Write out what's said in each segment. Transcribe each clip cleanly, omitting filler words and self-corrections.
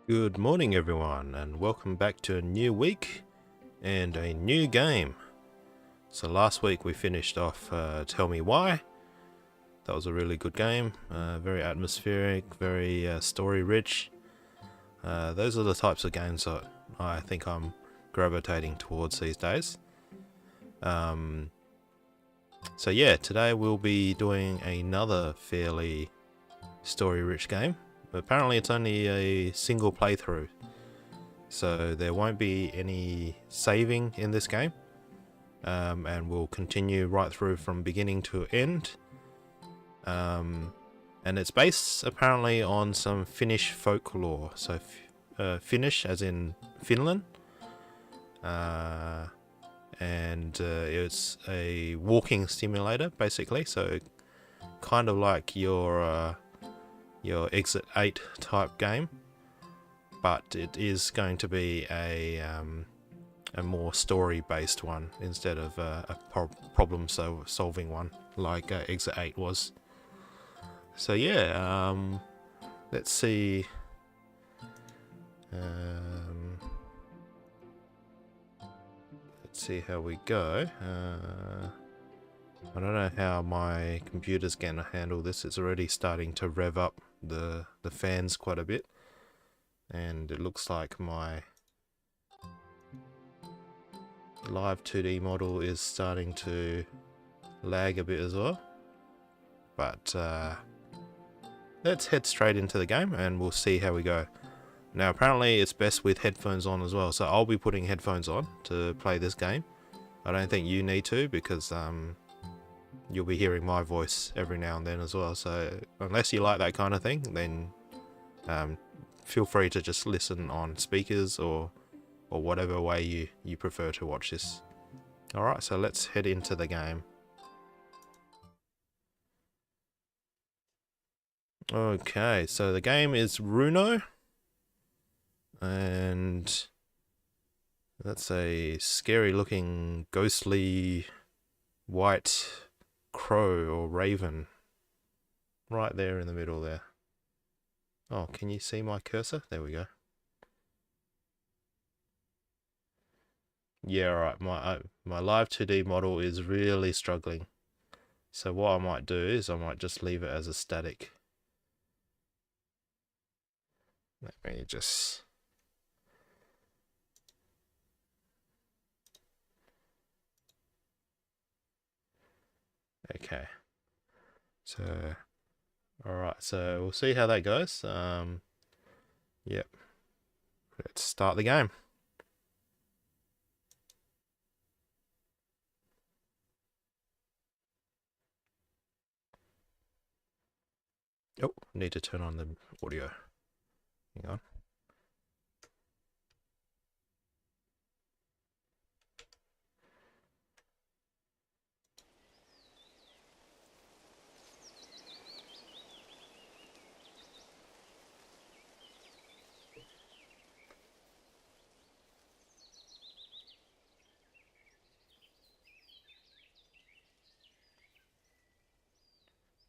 Good morning everyone, and welcome back to a new week and a new game. So last week we finished off Tell Me Why. That was a really good game, very atmospheric, very story rich. Those are the types of games that I think I'm gravitating towards these days. So yeah, today we'll be doing another fairly story rich game. Apparently it's only a single playthrough, so there won't be any saving in this game, and we'll continue right through from beginning to end. And it's based apparently on some Finnish folklore, so Finnish as in Finland, and it's a walking simulator basically, so kind of like your Exit 8 type game, but it is going to be a more story based one instead of a problem solving one like Exit 8 was. So yeah, let's see. Let's see how we go. I don't know how my computer's gonna handle this. It's already starting to rev up the fans quite a bit, and it looks like my live 2D model is starting to lag a bit as well. But let's head straight into the game and we'll see how we go. Now apparently it's best with headphones on as well, so I'll be putting headphones on to play this game. I don't think you need to, because you'll be hearing my voice every now and then as well, so unless you like that kind of thing, then feel free to just listen on speakers or whatever way you prefer to watch this. Alright, so let's head into the game. Okay, so the game is Runo, and that's a scary looking ghostly white crow or raven right there in the middle there. Oh, can you see my cursor? There we go. Yeah, alright, my live 2D model is really struggling. So what I might do is I might just leave it as a static. Let me just... Okay. So, alright, so we'll see how that goes. Yep. Let's start the game. Oh, need to turn on the audio. Hang on.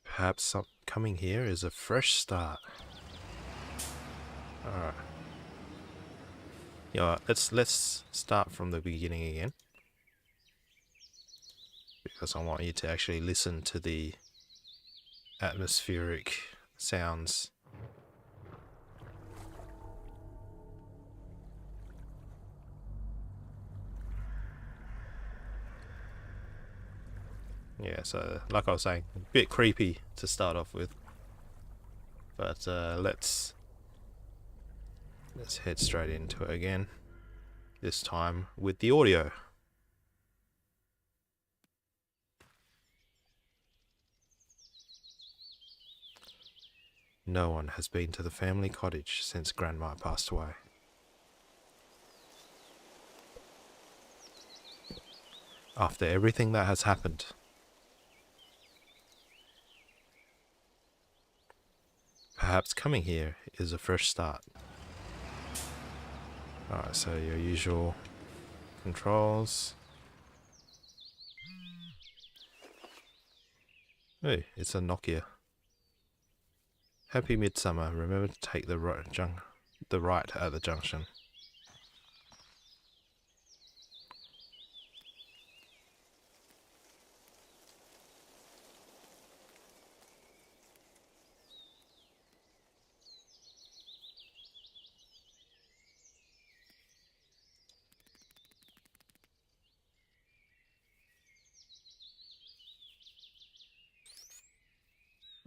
Perhaps coming here is a fresh start. Alright. Yeah, let's start from the beginning again, because I want you to actually listen to the atmospheric sounds. Yeah, so like I was saying, a bit creepy to start off with, but let's head straight into it again, this time with the audio. No one has been to the family cottage since Grandma passed away. After everything that has happened, perhaps coming here is a fresh start. Alright, so your usual controls. Hey, it's a Nokia. Happy Midsummer. Remember to take the the right at the junction.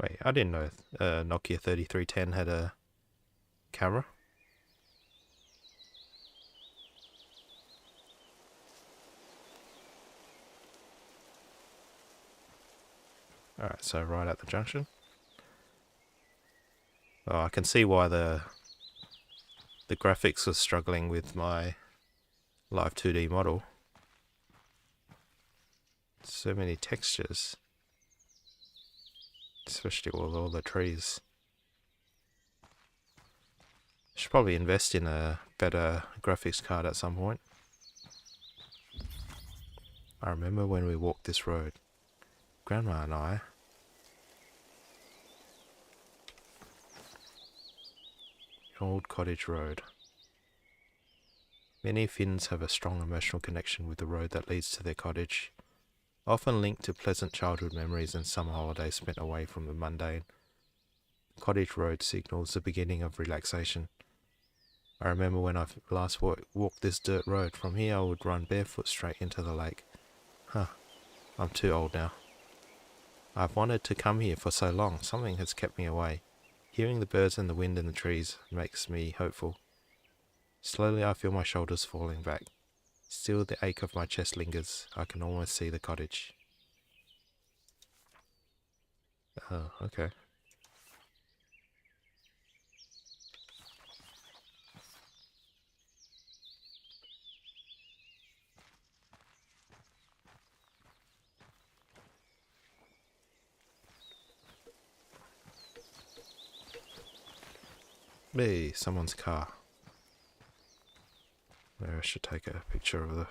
Wait, I didn't know Nokia 3310 had a camera. Alright, so right at the junction. Oh, I can see why the graphics was struggling with my live 2D model. So many textures. Especially with all the trees. Should probably invest in a better graphics card at some point. I remember when we walked this road. Grandma and I. Old Cottage Road. Many Finns have a strong emotional connection with the road that leads to their cottage, often linked to pleasant childhood memories and summer holidays spent away from the mundane. Cottage Road signals the beginning of relaxation. I remember when I last walked this dirt road. From here I would run barefoot straight into the lake. Huh, I'm too old now. I've wanted to come here for so long, something has kept me away. Hearing the birds and the wind in the trees makes me hopeful. Slowly I feel my shoulders falling back. Still the ache of my chest lingers. I can almost see the cottage. Oh, okay. Hey, someone's car. Maybe I should take a picture of the...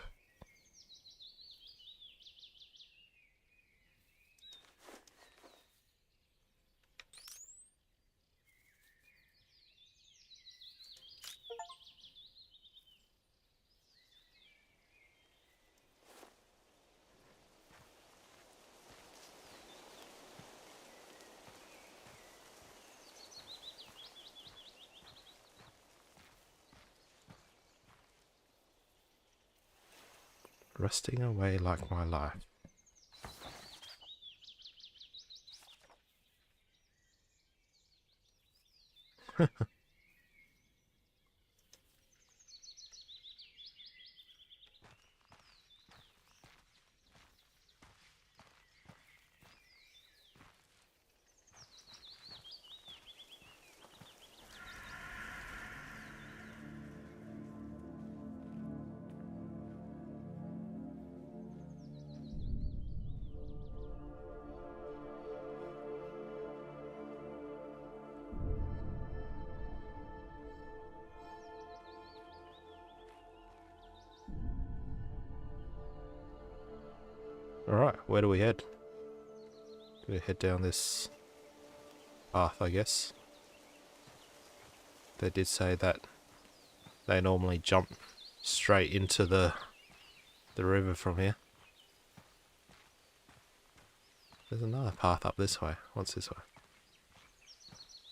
Rusting away like my life. Alright, where do we head? Do we head down this path, I guess? They did say that they normally jump straight into the river from here. There's another path up this way. What's this way?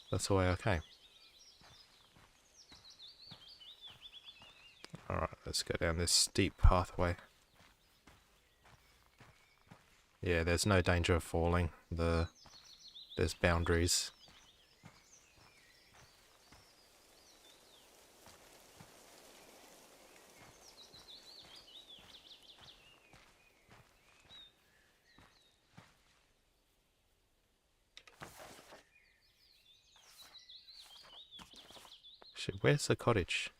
That's the way I came. Alright, let's go down this steep pathway. Yeah, there's no danger of falling. There's boundaries. Shit, where's the cottage?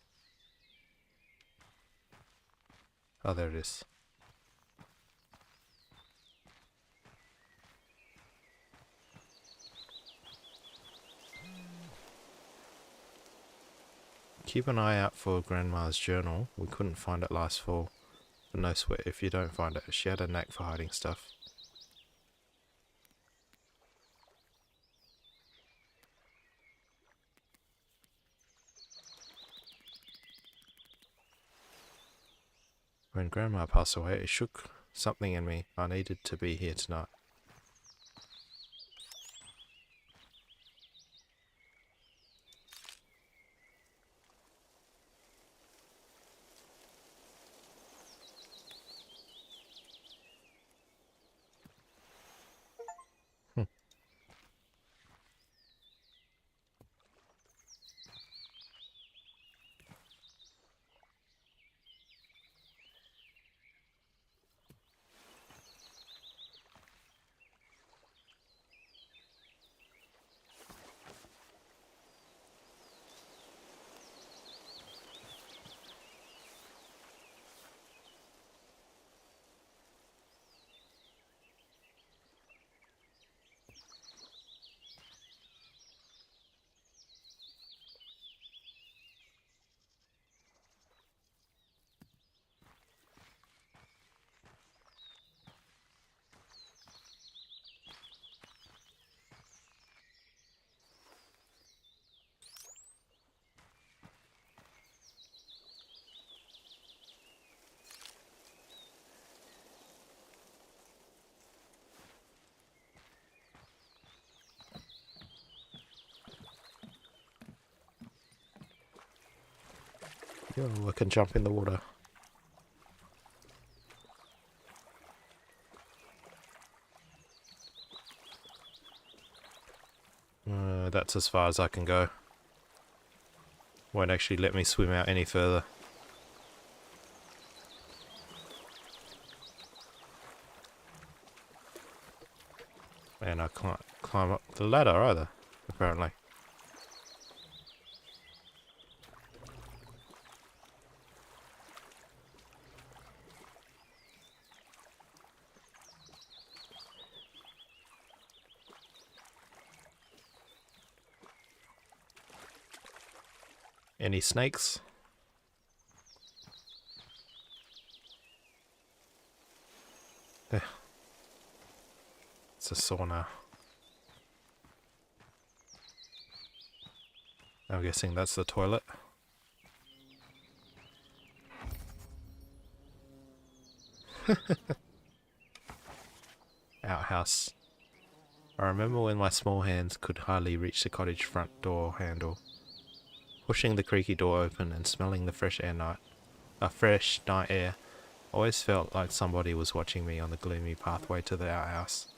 Oh, there it is. Keep an eye out for Grandma's journal. We couldn't find it last fall. But no sweat if you don't find it. She had a knack for hiding stuff. When Grandma passed away, it shook something in me. I needed to be here tonight. Yo, I can jump in the water. That's as far as I can go. Won't actually let me swim out any further. And I can't climb up the ladder either, apparently. Any snakes? It's a sauna. I'm guessing that's the toilet. Outhouse. I remember when my small hands could hardly reach the cottage front door handle. Pushing the creaky door open and smelling the fresh night air always felt like somebody was watching me on the gloomy pathway to the outhouse.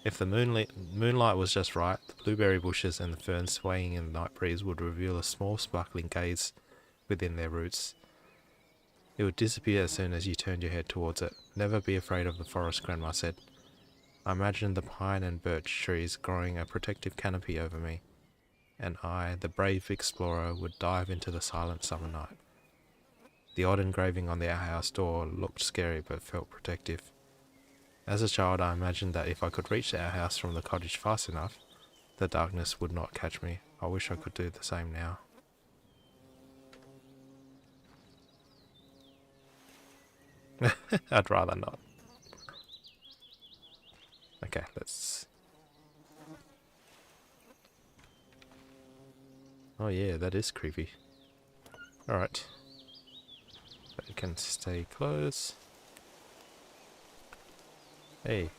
If the moonlight was just right, the blueberry bushes and the ferns swaying in the night breeze would reveal a small sparkling gaze within their roots. It would disappear as soon as you turned your head towards it. Never be afraid of the forest, Grandma said. I imagined the pine and birch trees growing a protective canopy over me, and I, the brave explorer, would dive into the silent summer night. The odd engraving on the outhouse door looked scary but felt protective. As a child, I imagined that if I could reach the outhouse from the cottage fast enough, the darkness would not catch me. I wish I could do the same now. I'd rather not. Okay, let's... Oh yeah, that is creepy. Alright. But you can stay close. Hey.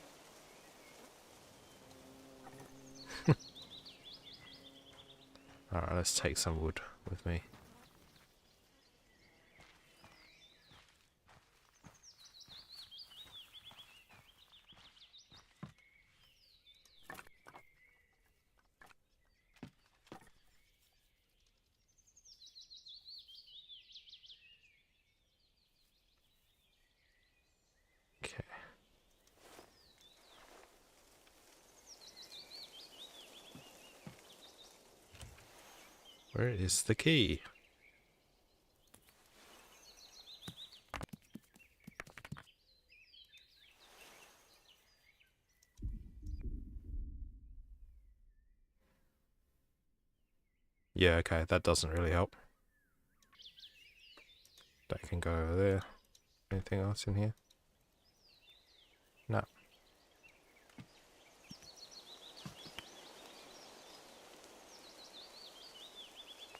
Alright, let's take some wood with me. Okay. Where is the key? Yeah, okay, that doesn't really help. That can go over there. Anything else in here? No.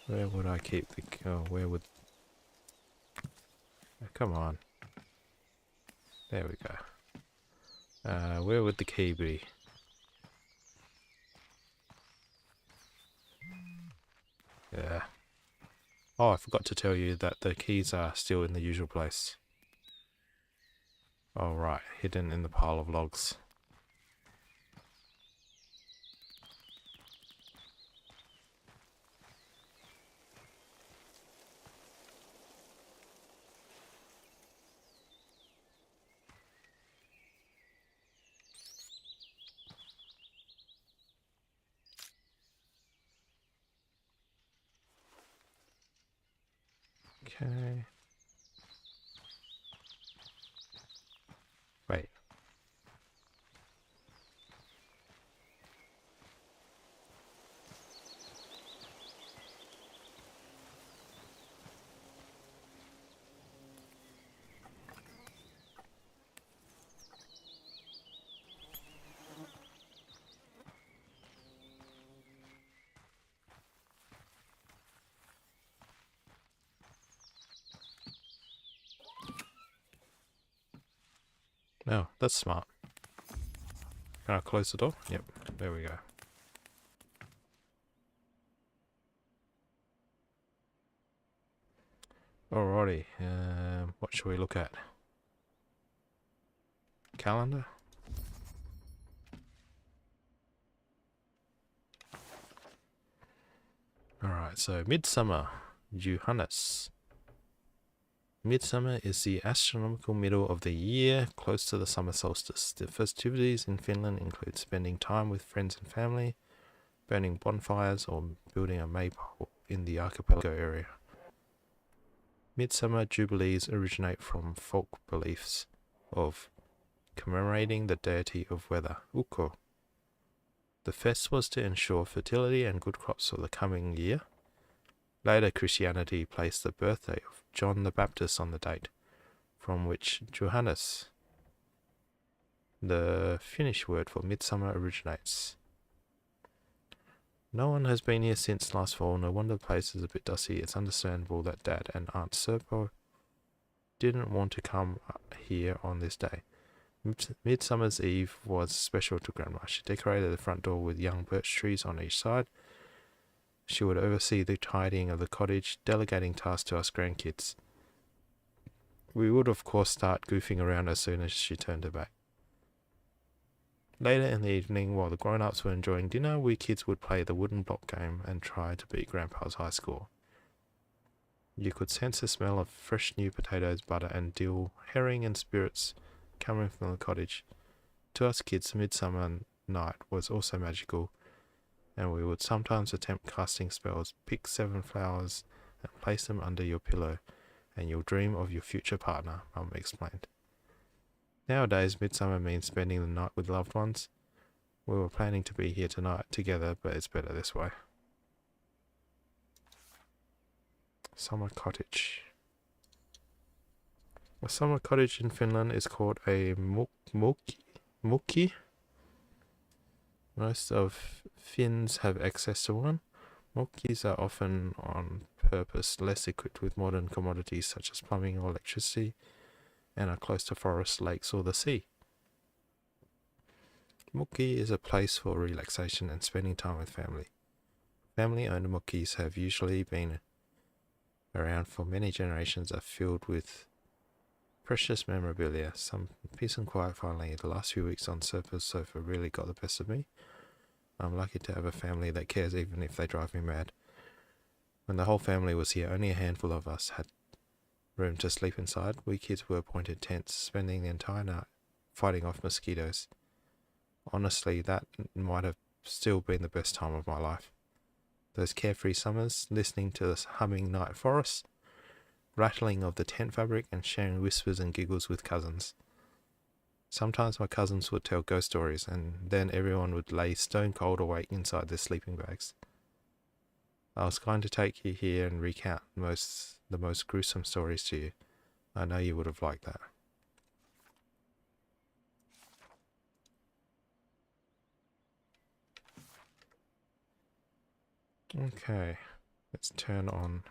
Where would I keep the... Oh, where would... Oh, come on. There we go. Where would the key be? Yeah. Oh, I forgot to tell you that the keys are still in the usual place. Oh, right. Hidden in the pile of logs. Okay. Wait. No, that's smart. Can I close the door? Yep. There we go. Alrighty. What should we look at? Calendar? Alright, so Midsummer. Johannes. Midsummer is the astronomical middle of the year, close to the summer solstice. The festivities in Finland include spending time with friends and family, burning bonfires, or building a maypole in the archipelago area. Midsummer jubilees originate from folk beliefs of commemorating the deity of weather, Ukko. The fest was to ensure fertility and good crops for the coming year. Later, Christianity placed the birthday of John the Baptist on the date, from which Johannes, the Finnish word for midsummer, originates. No one has been here since last fall. No wonder the place is a bit dusty. It's understandable that Dad and Aunt Serpo didn't want to come here on this day. Midsummer's Eve was special to Grandma. She decorated the front door with young birch trees on each side. She would oversee the tidying of the cottage, delegating tasks to us grandkids. We would, of course, start goofing around as soon as she turned her back. Later in the evening, while the grown-ups were enjoying dinner, we kids would play the wooden block game and try to beat Grandpa's high score. You could sense the smell of fresh new potatoes, butter and dill, herring and spirits coming from the cottage. To us kids, midsummer night was also magical, and we would sometimes attempt casting spells. Pick 7 flowers and place them under your pillow, and you'll dream of your future partner, Mum explained. Nowadays, midsummer means spending the night with loved ones. We were planning to be here tonight together, but it's better this way. Summer cottage. A summer cottage in Finland is called a mukki. Most of Finns have access to one. Mukkis are often on purpose less equipped with modern commodities such as plumbing or electricity, and are close to forests, lakes, or the sea. Mukki is a place for relaxation and spending time with family. Family-owned mukkis have usually been around for many generations, are filled with precious memorabilia. Some peace and quiet finally. The last few weeks on Serpo's sofa really got the best of me. I'm lucky to have a family that cares even if they drive me mad. When the whole family was here, only a handful of us had room to sleep inside. We kids were appointed tents, spending the entire night fighting off mosquitoes. Honestly, that might have still been the best time of my life. Those carefree summers, listening to the humming night forest, rattling of the tent fabric, and sharing whispers and giggles with cousins. Sometimes my cousins would tell ghost stories, and then everyone would lay stone cold awake inside their sleeping bags. I was going to take you here and recount the most gruesome stories to you. I know you would have liked that. Okay, let's turn on.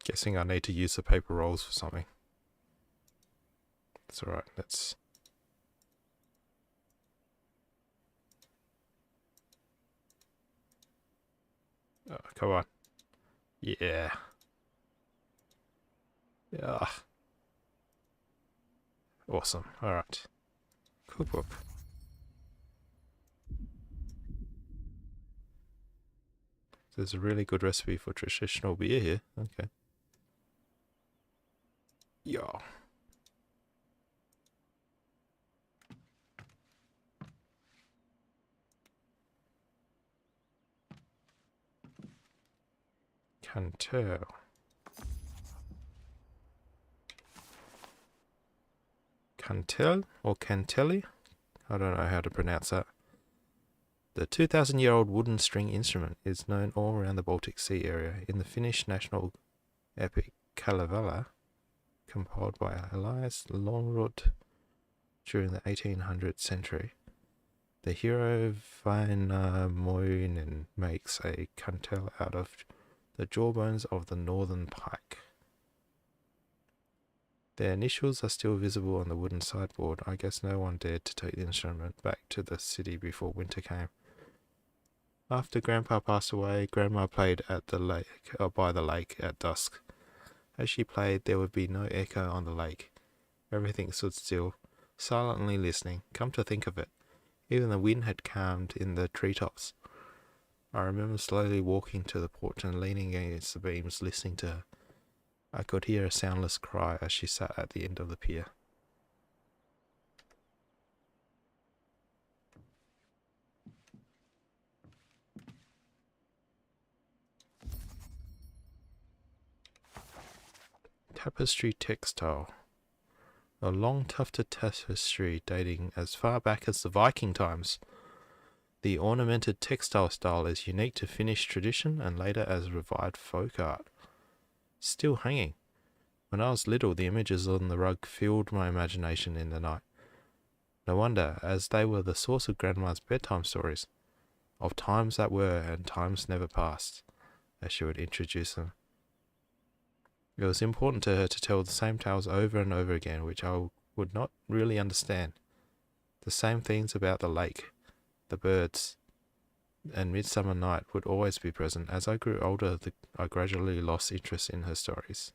Guessing I need to use the paper rolls for something. That's alright, let's... Oh, come on. Yeah. Yeah. Awesome. Alright. Cookbook. There's a really good recipe for traditional beer here. Okay. Yeah. Cantel. Cantel or Cantelli? I don't know how to pronounce that. The 2,000-year-old wooden string instrument is known all around the Baltic Sea area. In the Finnish national epic Kalevala, compiled by Elias Lönnrot during the 1800th century, the hero Väinämöinen makes a cantel out of the jawbones of the northern pike. Their initials are still visible on the wooden sideboard. I guess no one dared to take the instrument back to the city before winter came. After Grandpa passed away, Grandma played at the lake, or by the lake at dusk. As she played, there would be no echo on the lake. Everything stood still, silently listening. Come to think of it, even the wind had calmed in the treetops. I remember slowly walking to the porch and leaning against the beams, listening to her. I could hear a soundless cry as she sat at the end of the pier. Tapestry textile. A long tufted tapestry dating as far back as the Viking times. The ornamented textile style is unique to Finnish tradition and later as revived folk art. Still hanging. When I was little, the images on the rug filled my imagination in the night. No wonder, as they were the source of Grandma's bedtime stories, of times that were and times never past, as she would introduce them. It was important to her to tell the same tales over and over again, which I would not really understand. The same things about the lake, the birds, and Midsummer Night would always be present. As I grew older, I gradually lost interest in her stories.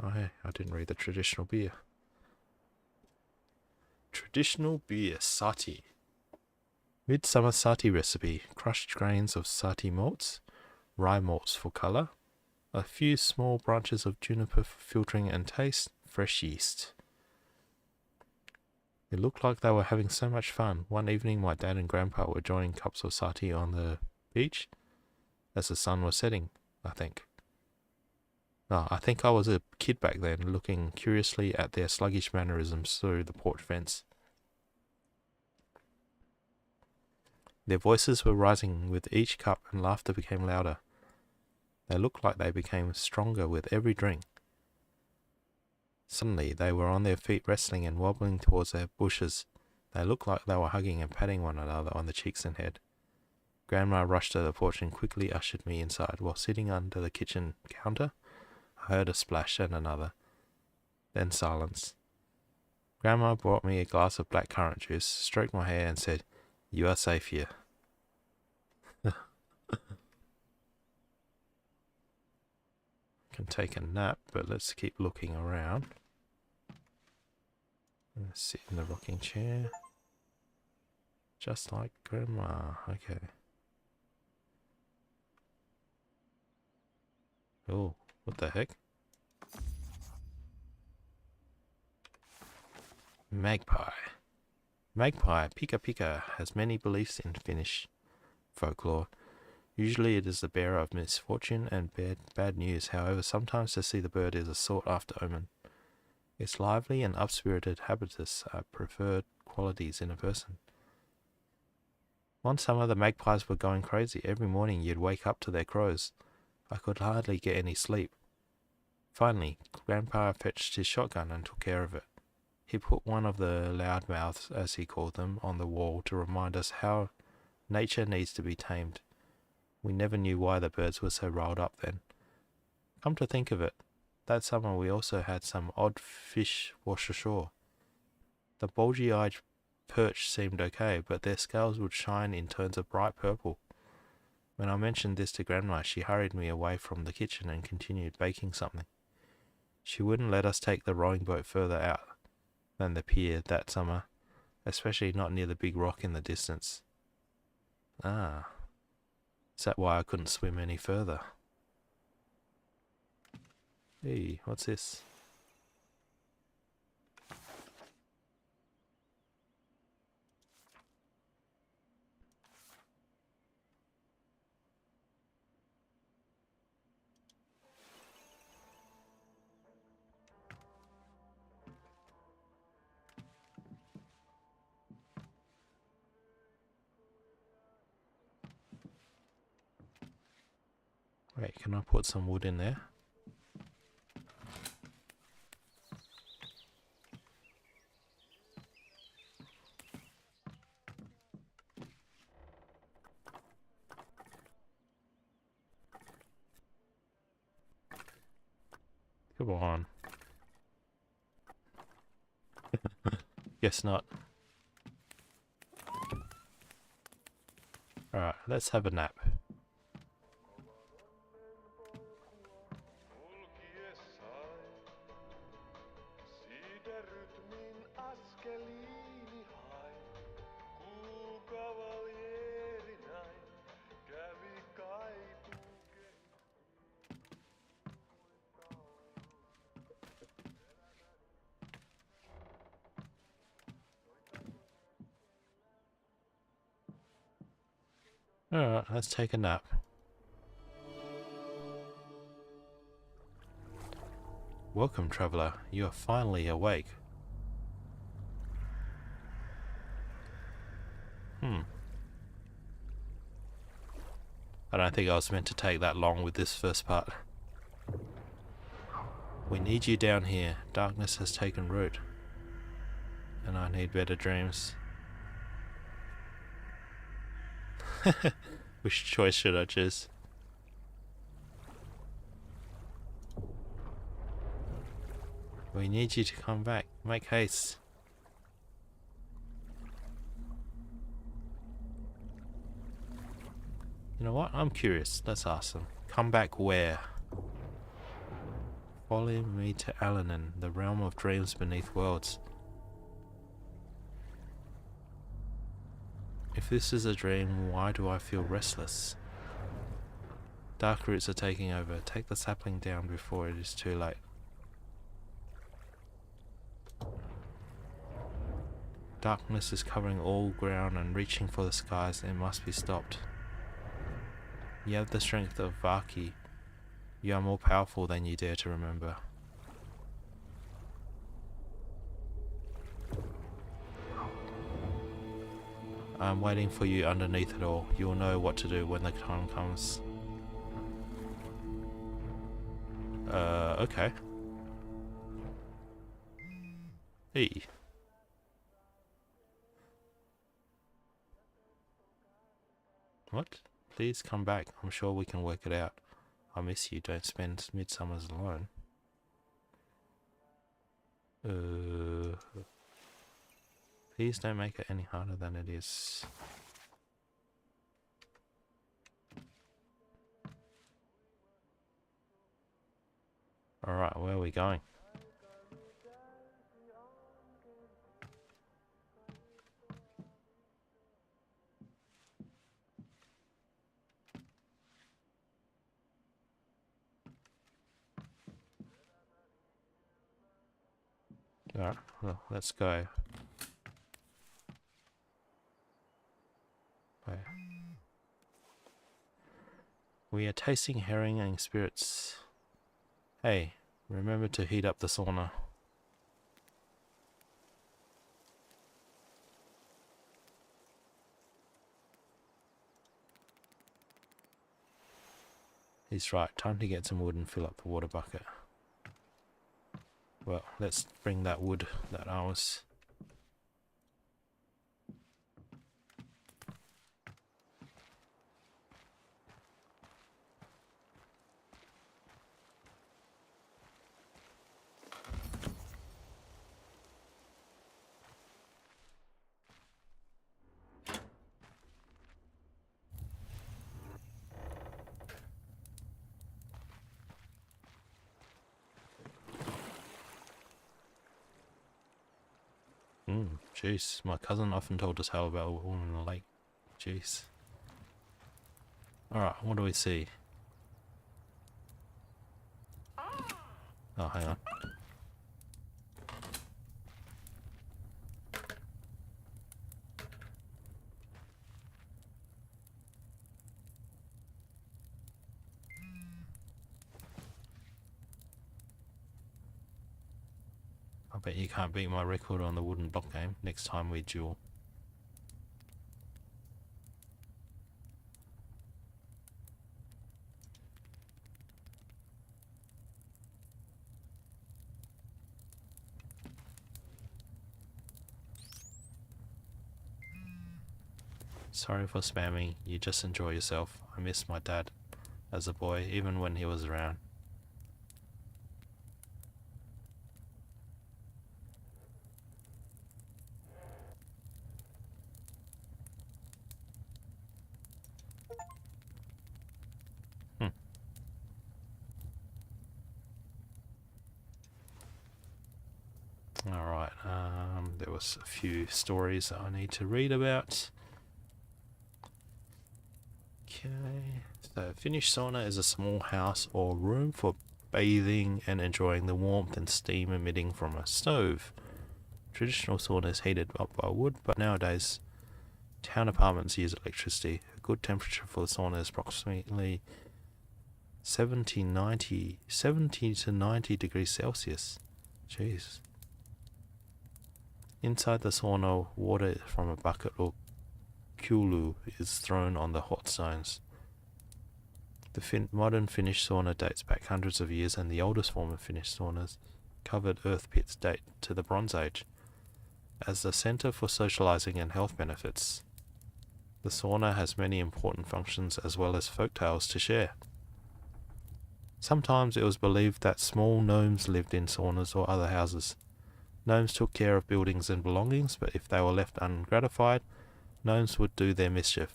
Oh hey, I didn't read the traditional beer. Traditional beer, sati. Midsummer sati recipe. Crushed grains of sati malts, rye malts for colour, a few small branches of juniper for filtering and taste, fresh yeast. It looked like they were having so much fun. One evening my dad and grandpa were joining cups of sati on the beach as the sun was setting, I think. I think I was a kid back then, looking curiously at their sluggish mannerisms through the porch fence. Their voices were rising with each cup and laughter became louder. They looked like they became stronger with every drink. Suddenly they were on their feet wrestling and wobbling towards their bushes. They looked like they were hugging and patting one another on the cheeks and head. Grandma rushed to the porch and quickly ushered me inside. While sitting under the kitchen counter, I heard a splash and another. Then silence. Grandma brought me a glass of blackcurrant juice, stroked my hair and said, "You are safe here." Can take a nap, but let's keep looking around. Let's sit in the rocking chair. Just like Grandma. Okay. Oh, what the heck? Magpie. Magpie, pika pika, has many beliefs in Finnish folklore. Usually it is the bearer of misfortune and bad news. However, sometimes to see the bird is a sought-after omen. Its lively and up-spirited habitus are preferred qualities in a person. One summer the magpies were going crazy. Every morning you'd wake up to their crows. I could hardly get any sleep. Finally, Grandpa fetched his shotgun and took care of it. He put one of the loudmouths, as he called them, on the wall to remind us how nature needs to be tamed. We never knew why the birds were so riled up then. Come to think of it, that summer we also had some odd fish wash ashore. The bulgy-eyed perch seemed okay, but their scales would shine in tones of bright purple. When I mentioned this to Grandma, she hurried me away from the kitchen and continued baking something. She wouldn't let us take the rowing boat further out than the pier that summer, especially not near the big rock in the distance. Ah, is that why I couldn't swim any further? Hey, what's this? Wait, can I put some wood in there? Come on. Guess not. Alright, let's have a nap. Alright, let's take a nap. Welcome, traveller. You are finally awake. I don't think I was meant to take that long with this first part. We need you down here. Darkness has taken root. And I need better dreams. Which choice should I choose? We need you to come back. Make haste. You know what? I'm curious. Let's ask them. Come back where? Follow me to Alanin, the realm of dreams beneath worlds. If this is a dream, why do I feel restless? Dark roots are taking over. Take the sapling down before it is too late. Darkness is covering all ground and reaching for the skies. It must be stopped. You have the strength of Vaki. You are more powerful than you dare to remember. I'm waiting for you underneath it all. You will know what to do when the time comes. Okay. Hey. What? Please come back. I'm sure we can work it out. I miss you. Don't spend midsummers alone. Please don't make it any harder than it is. Alright, where are we going? Alright, well, let's go. Wait. We are tasting herring and spirits. Hey, remember to heat up the sauna. He's right, time to get some wood and fill up the water bucket. Well, let's bring that wood that I was... Jeez, my cousin often told us how about a woman in the lake. Jeez. Alright, what do we see? Oh, hang on. I bet you can't beat my record on the wooden block game next time we duel. Sorry for spamming, you just enjoy yourself. I miss my dad as a boy, even when he was around. Alright, there was a few stories that I need to read about. Okay, so Finnish sauna is a small house or room for bathing and enjoying the warmth and steam emitting from a stove. Traditional sauna is heated up by wood, but nowadays town apartments use electricity. A good temperature for the sauna is approximately 70 to 90 degrees Celsius. Jeez. Inside the sauna, water from a bucket or kulu is thrown on the hot stones. The modern Finnish sauna dates back hundreds of years, and the oldest form of Finnish saunas, covered earth pits, date to the Bronze Age. As a centre for socialising and health benefits, the sauna has many important functions as well as folk tales to share. Sometimes it was believed that small gnomes lived in saunas or other houses. Gnomes took care of buildings and belongings, but if they were left ungratified, gnomes would do their mischief.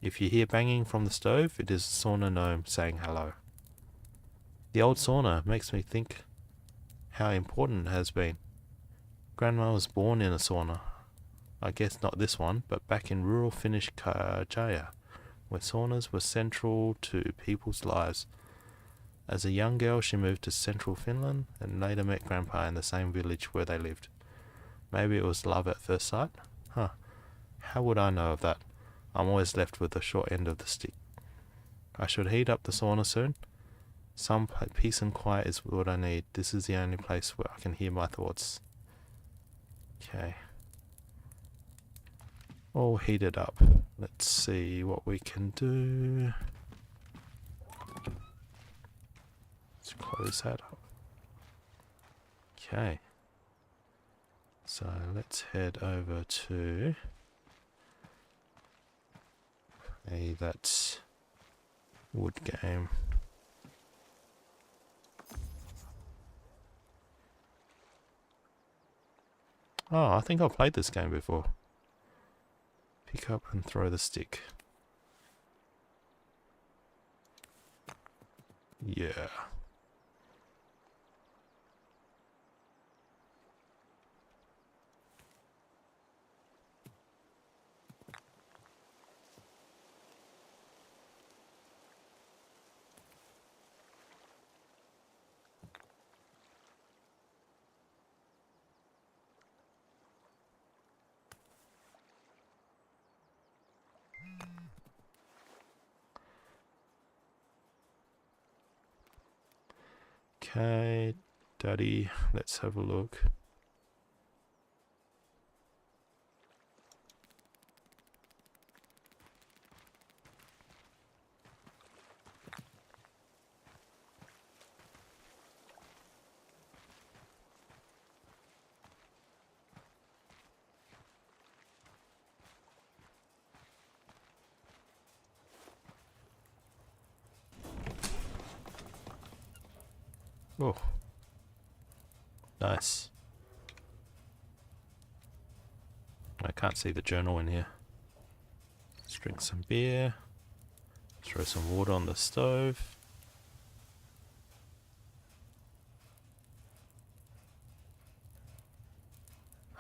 If you hear banging from the stove, it is a sauna gnome saying hello. The old sauna makes me think how important it has been. Grandma was born in a sauna. I guess not this one, but back in rural Finnish Kajaya, where saunas were central to people's lives. As a young girl, she moved to central Finland and later met Grandpa in the same village where they lived. Maybe it was love at first sight? Huh. How would I know of that? I'm always left with the short end of the stick. I should heat up the sauna soon. Some peace and quiet is what I need. This is the only place where I can hear my thoughts. Okay. All heated up. Let's see what we can do. Let's close that up. Okay. So let's head over to that wood game. Oh, I think I've played this game before. Pick up and throw the stick. Yeah. Okay, Daddy, let's have a look. Oh, nice. I can't see the journal in here. Let's drink some beer. Throw some water on the stove.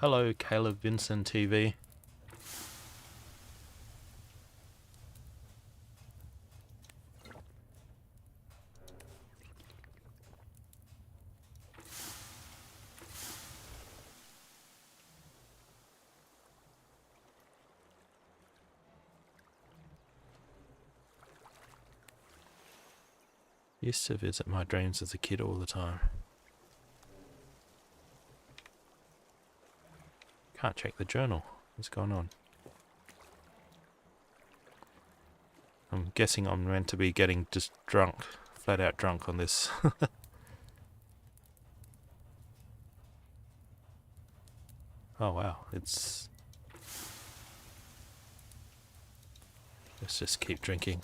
Hello, Caleb Vincent TV. Used to visit my dreams as a kid all the time. Can't check the journal. What's going on? I'm guessing I'm meant to be getting just drunk, flat out drunk on this. Oh wow, let's just keep drinking.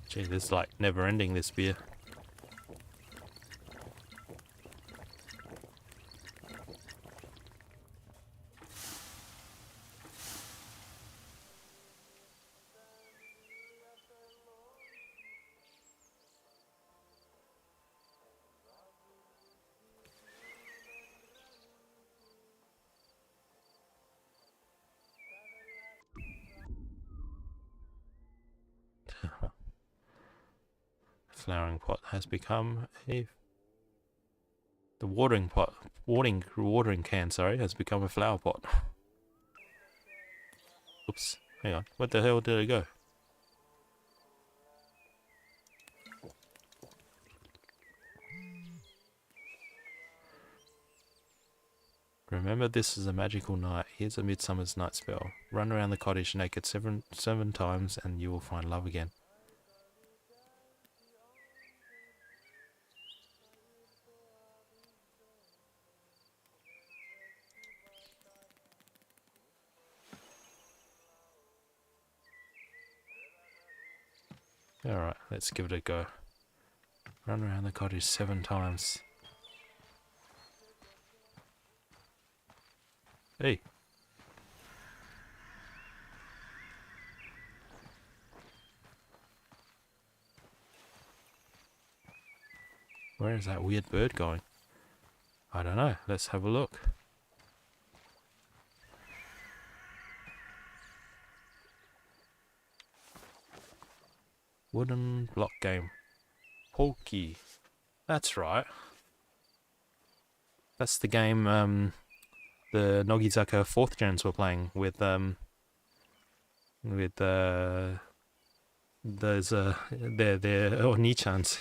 Gee, this is like never ending, this beer. Flowering pot has become the watering can, sorry, has become a flower pot. Oops, hang on, what the hell did it go? Remember, this is a magical night. Here's a midsummer's night spell. Run around the cottage naked seven times and you will find love again. Alright, let's give it a go. Run around the cottage 7 times. Hey! Where is that weird bird going? I don't know, let's have a look. Wooden block game. Pokey. That's right. That's the game the Nogizaka 4th gens were playing with those their Oni-chans.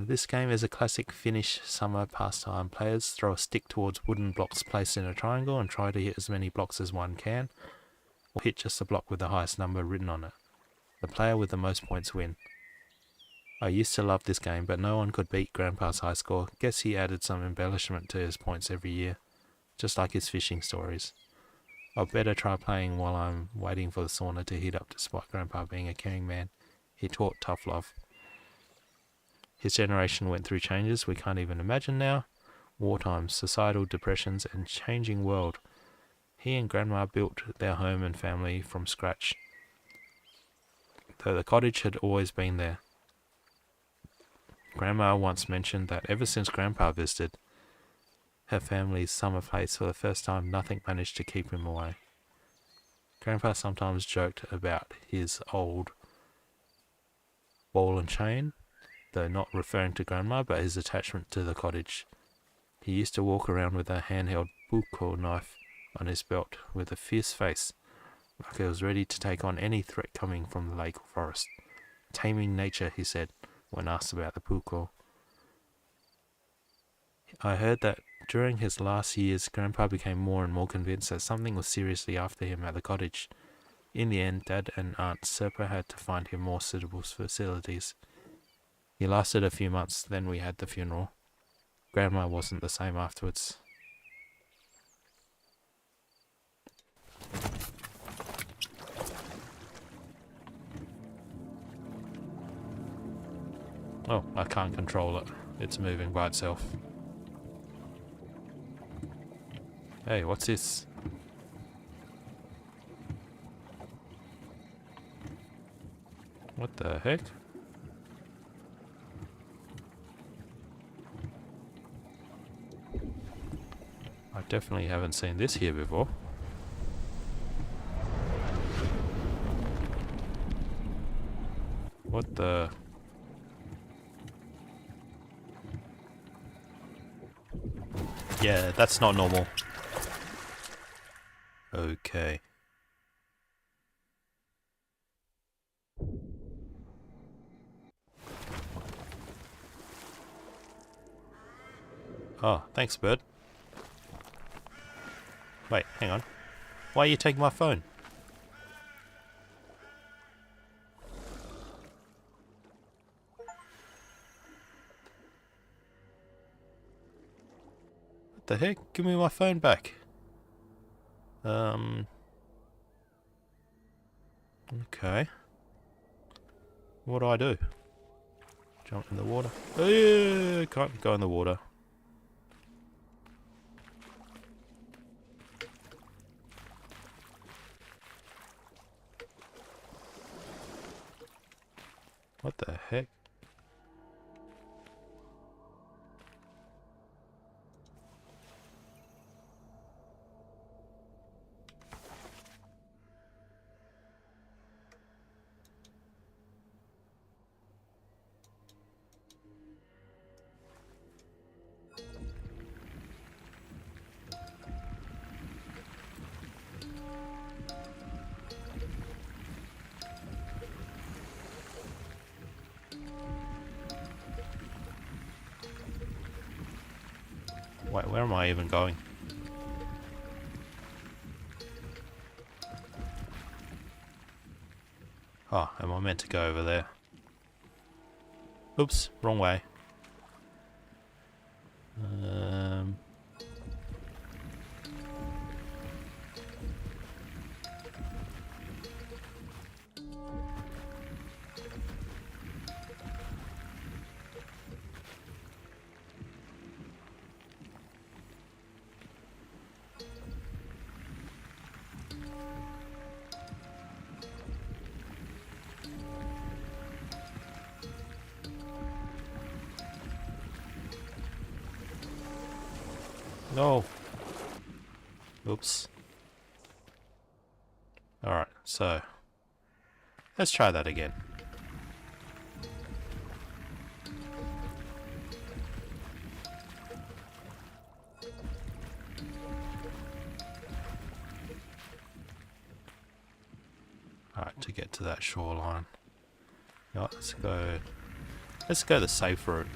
This game is a classic Finnish summer pastime. Players throw a stick towards wooden blocks placed in a triangle and try to hit as many blocks as one can, or hit just a block with the highest number written on it. The player with the most points win. I used to love this game, but no one could beat Grandpa's high score. Guess he added some embellishment to his points every year, just like his fishing stories. I'll better try playing while I'm waiting for the sauna to heat up despite Grandpa being a caring man. He taught tough love. His generation went through changes we can't even imagine now. Wartime, societal depressions, and changing world. He and Grandma built their home and family from scratch, though the cottage had always been there. Grandma once mentioned that ever since Grandpa visited her family's summer place for the first time, nothing managed to keep him away. Grandpa sometimes joked about his old ball and chain, though not referring to Grandma, but his attachment to the cottage. He used to walk around with a handheld buko knife on his belt, with a fierce face, like he was ready to take on any threat coming from the lake or forest. Taming nature, he said, when asked about the buko. I heard that during his last years, Grandpa became more and more convinced that something was seriously after him at the cottage. In the end, Dad and Aunt Serpa had to find him more suitable facilities. He lasted a few months, then we had the funeral. Grandma wasn't the same afterwards. Oh, I can't control it. it's moving by itself. Hey, what's this? What the heck? I definitely haven't seen this here before. What the... Yeah, that's not normal. Okay. Oh, thanks, bird. Wait, hang on. Why are you taking my phone? What the heck? Give me my phone back. Okay. What do I do? Jump in the water? Oh, can't go in the water. What the heck? Wait, where am I even going? Oh, am I meant to go over there? Oops, wrong way. No. Oops. Alright, so let's try that again. Alright, to get to that shoreline. You know what, let's go the safe route.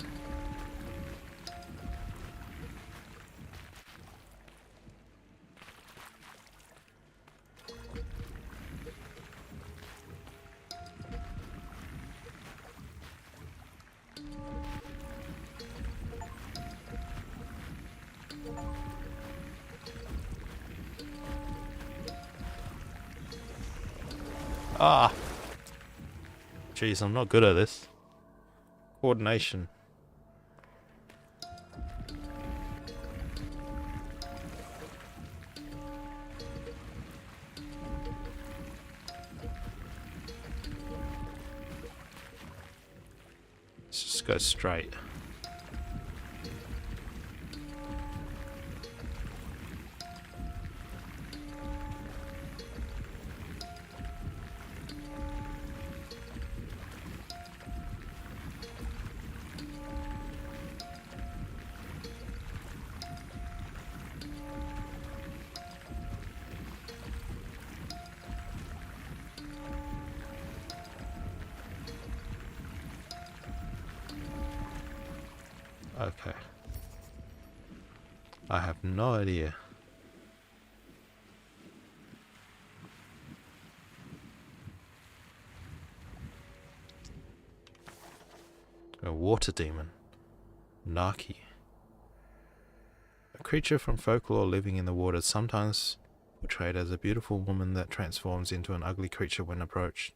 Ah! Jeez, I'm not good at this. Coordination. Let's just go straight. Okay. I have no idea. A water demon. Naki. A creature from folklore living in the water, sometimes portrayed as a beautiful woman that transforms into an ugly creature when approached.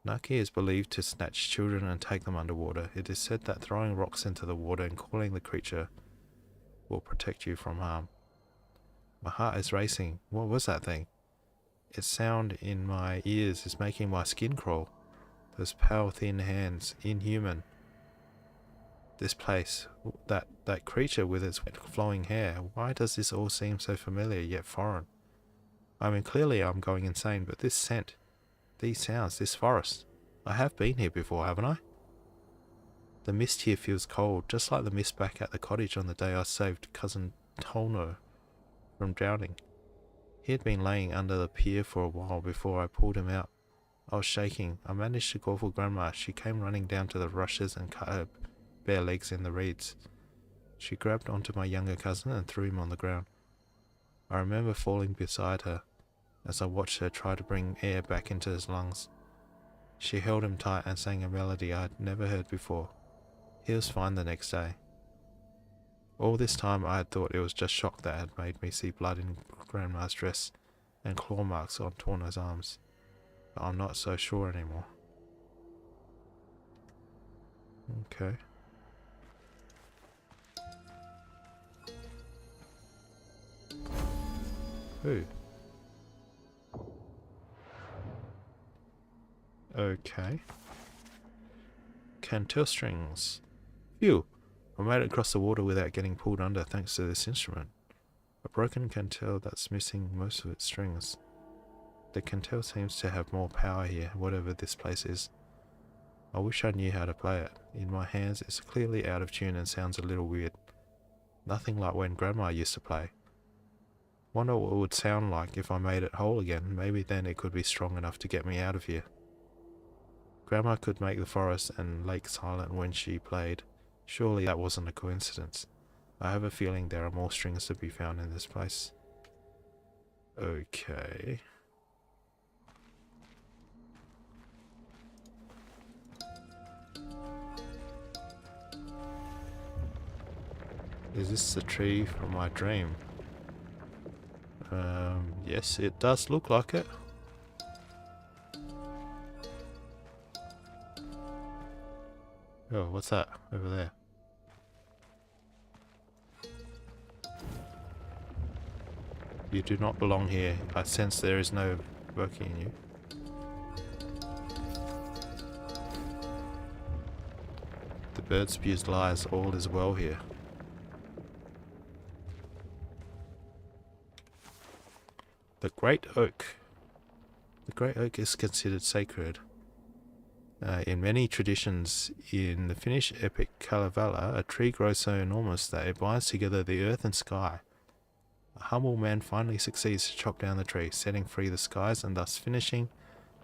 Naki is believed to snatch children and take them underwater. It is said that throwing rocks into the water and calling the creature will protect you from harm. My heart is racing. What was that thing? Its sound in my ears is making my skin crawl. Those pale, thin hands, inhuman. This place, that creature with its wet, flowing hair. Why does this all seem so familiar yet foreign? I mean, clearly I'm going insane, but this scent, these sounds, this forest. I have been here before, haven't I? The mist here feels cold, just like the mist back at the cottage on the day I saved cousin Tolno from drowning. He had been laying under the pier for a while before I pulled him out. I was shaking. I managed to call for Grandma. She came running down to the rushes and cut her bare legs in the reeds. She grabbed onto my younger cousin and threw him on the ground. I remember falling beside her as I watched her try to bring air back into his lungs. She held him tight and sang a melody I had never heard before. He was fine the next day. All this time I had thought it was just shock that had made me see blood in Grandma's dress and claw marks on Torna's arms. But I'm not so sure anymore. Okay. Who? Okay. Cantel strings. Phew! I made it across the water without getting pulled under thanks to this instrument. A broken cantel that's missing most of its strings. The cantel seems to have more power here, whatever this place is. I wish I knew how to play it. In my hands it's clearly out of tune and sounds a little weird. Nothing like when Grandma used to play. Wonder what it would sound like if I made it whole again. Maybe then it could be strong enough to get me out of here. Grandma could make the forest and lake silent when she played. Surely that wasn't a coincidence. I have a feeling there are more strings to be found in this place. Okay. Is this the tree from my dream? Yes, it does look like it. Oh, what's that over there? You do not belong here. I sense there is no working in you. The bird spews lies. All is well here. The Great Oak. The Great Oak is considered sacred. In many traditions in the Finnish epic Kalevala, a tree grows so enormous that it binds together the earth and sky. A humble man finally succeeds to chop down the tree, setting free the skies and thus finishing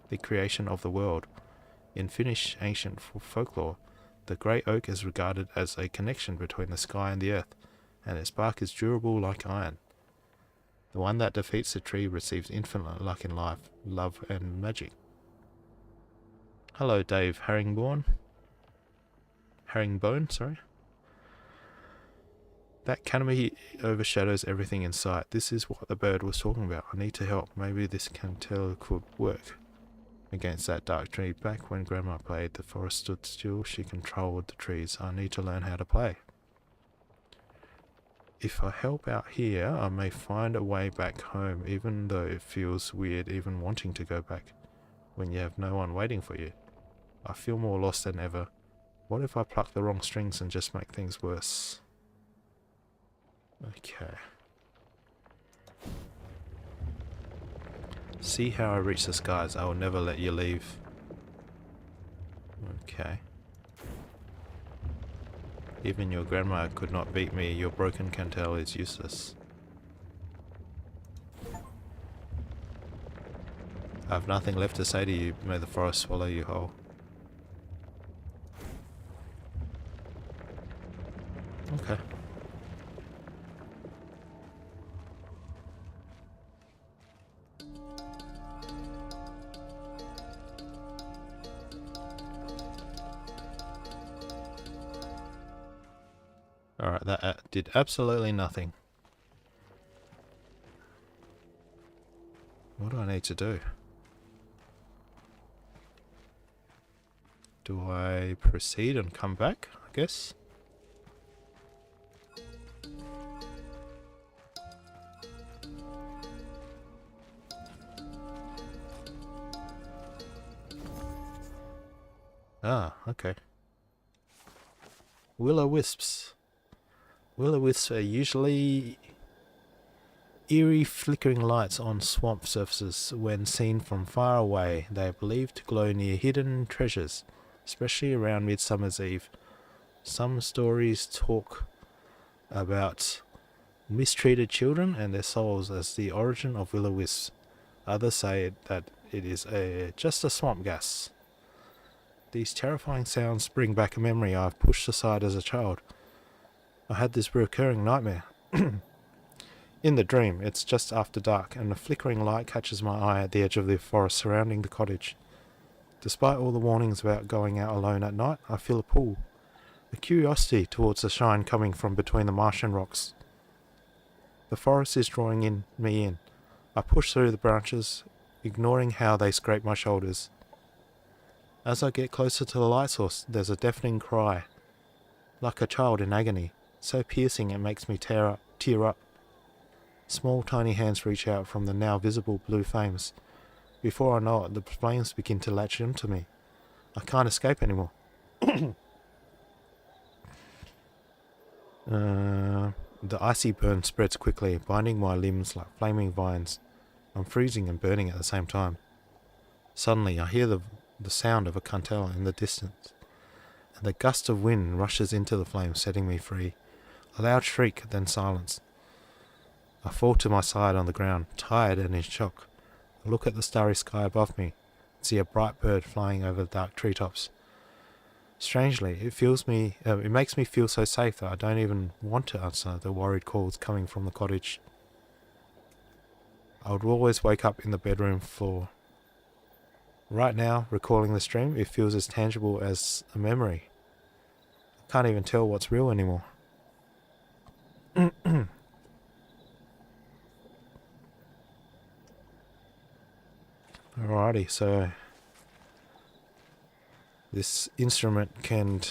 the creation of the world. In Finnish ancient folklore, the Great Oak is regarded as a connection between the sky and the earth, and its bark is durable like iron. The one that defeats the tree receives infinite luck in life, love, and magic. Hello, Dave Herringbone, sorry. That canopy overshadows everything in sight. This is what the bird was talking about. I need to help. Maybe this cantel could work against that dark tree. Back when Grandma played, the forest stood still. She controlled the trees. I need to learn how to play. If I help out here, I may find a way back home, even though it feels weird even wanting to go back when you have no one waiting for you. I feel more lost than ever. What if I pluck the wrong strings and just make things worse? Okay. See how I reach the skies. I will never let you leave. Okay. Even your grandma could not beat me. Your broken cantel is useless. I have nothing left to say to you. May the forest swallow you whole. Okay. Alright, that did absolutely nothing. What do I need to do? Do I proceed and come back, I guess? Ah, okay. Will-o-wisps. Will-o-wisps are usually eerie flickering lights on swamp surfaces. When seen from far away, they are believed to glow near hidden treasures, especially around Midsummer's Eve. Some stories talk about mistreated children and their souls as the origin of will-o-wisps. Others say that it is just a swamp gas. These terrifying sounds bring back a memory I've pushed aside as a child. I had this recurring nightmare. In the dream, it's just after dark, and a flickering light catches my eye at the edge of the forest surrounding the cottage. Despite all the warnings about going out alone at night, I feel a pull, a curiosity towards the shine coming from between the marsh and rocks. The forest is drawing me in. I push through the branches, ignoring how they scrape my shoulders. As I get closer to the light source, there's a deafening cry, like a child in agony, so piercing it makes me tear up. Small tiny hands reach out from the now visible blue flames. Before I know it, the flames begin to latch into me. I can't escape anymore. The icy burn spreads quickly, binding my limbs like flaming vines. I'm freezing and burning at the same time. Suddenly, I hear the sound of a cantella in the distance, and the gust of wind rushes into the flames, setting me free. A loud shriek, then silence. I fall to my side on the ground, tired and in shock. I look at the starry sky above me, and see a bright bird flying over the dark treetops. Strangely, it makes me feel so safe that I don't even want to answer the worried calls coming from the cottage. I would always wake up in the bedroom floor. Right now, recalling this dream, it feels as tangible as a memory. I can't even tell what's real anymore. Alrighty, so this instrument can...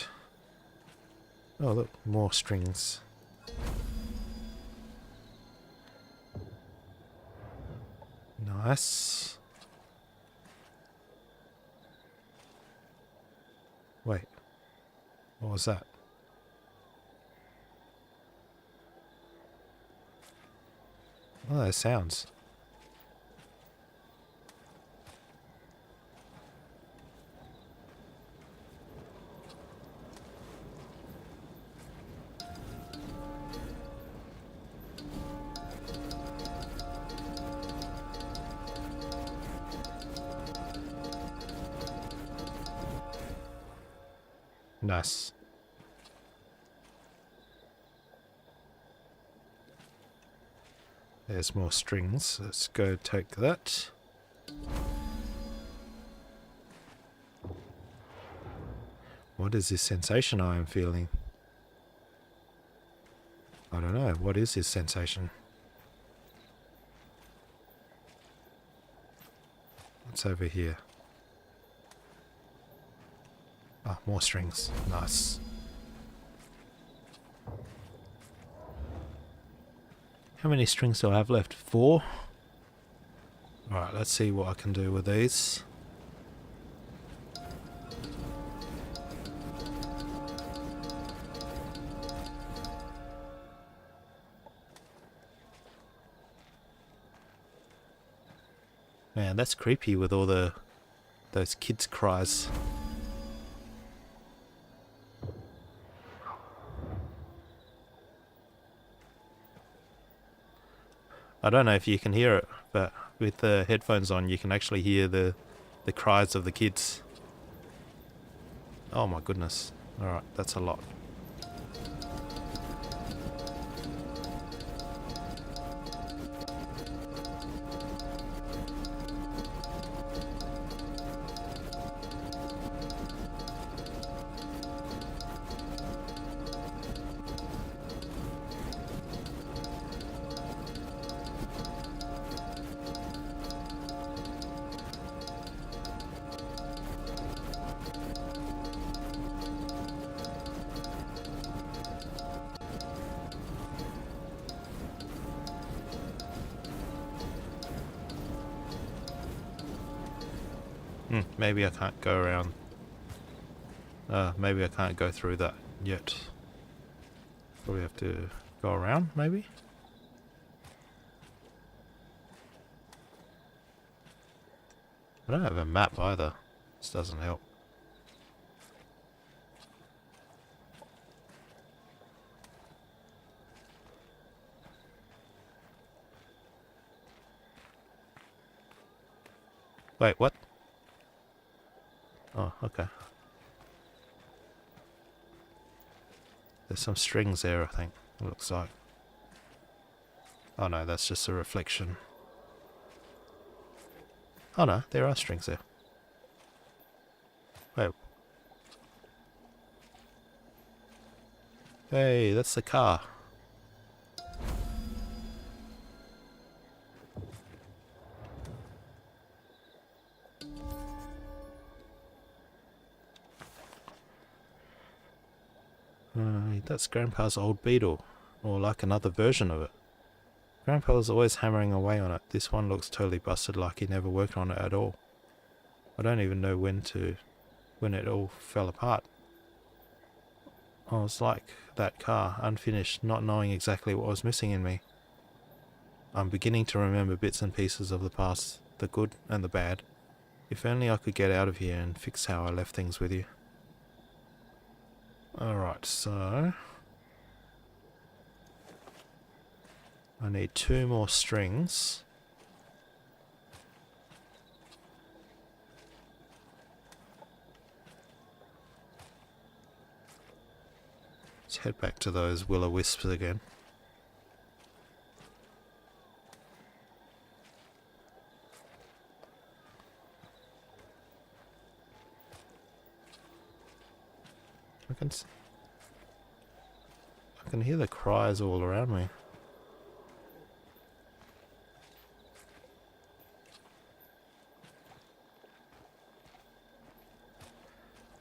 Oh look, more strings. Nice. Wait, what was that? What are those sounds? Nice. There's more strings. Let's go take that. What is this sensation I am feeling? I don't know. What is this sensation? What's over here? Ah, more strings. Nice. How many strings do I have left? 4? Alright, let's see what I can do with these. Man, that's creepy with all those kids' cries. I don't know if you can hear it, but with the headphones on you can actually hear the cries of the kids. Oh my goodness. Alright, that's a lot. Maybe I can't go around. Maybe I can't go through that yet. Probably have to go around, maybe? I don't have a map either. This doesn't help. Wait, what? Oh, okay. There's some strings there, I think. It looks like. Oh no, that's just a reflection. Oh no, there are strings there. Wait. Hey, that's the car. That's Grandpa's old Beetle, or like another version of it. Grandpa was always hammering away on it. This one looks totally busted, like he never worked on it at all. I don't even know when it all fell apart. I was like that car, unfinished, not knowing exactly what was missing in me. I'm beginning to remember bits and pieces of the past, the good and the bad. If only I could get out of here and fix how I left things with you. Alright, so I need 2 more strings. Let's head back to those will-o-wisps again. I can hear the cries all around me.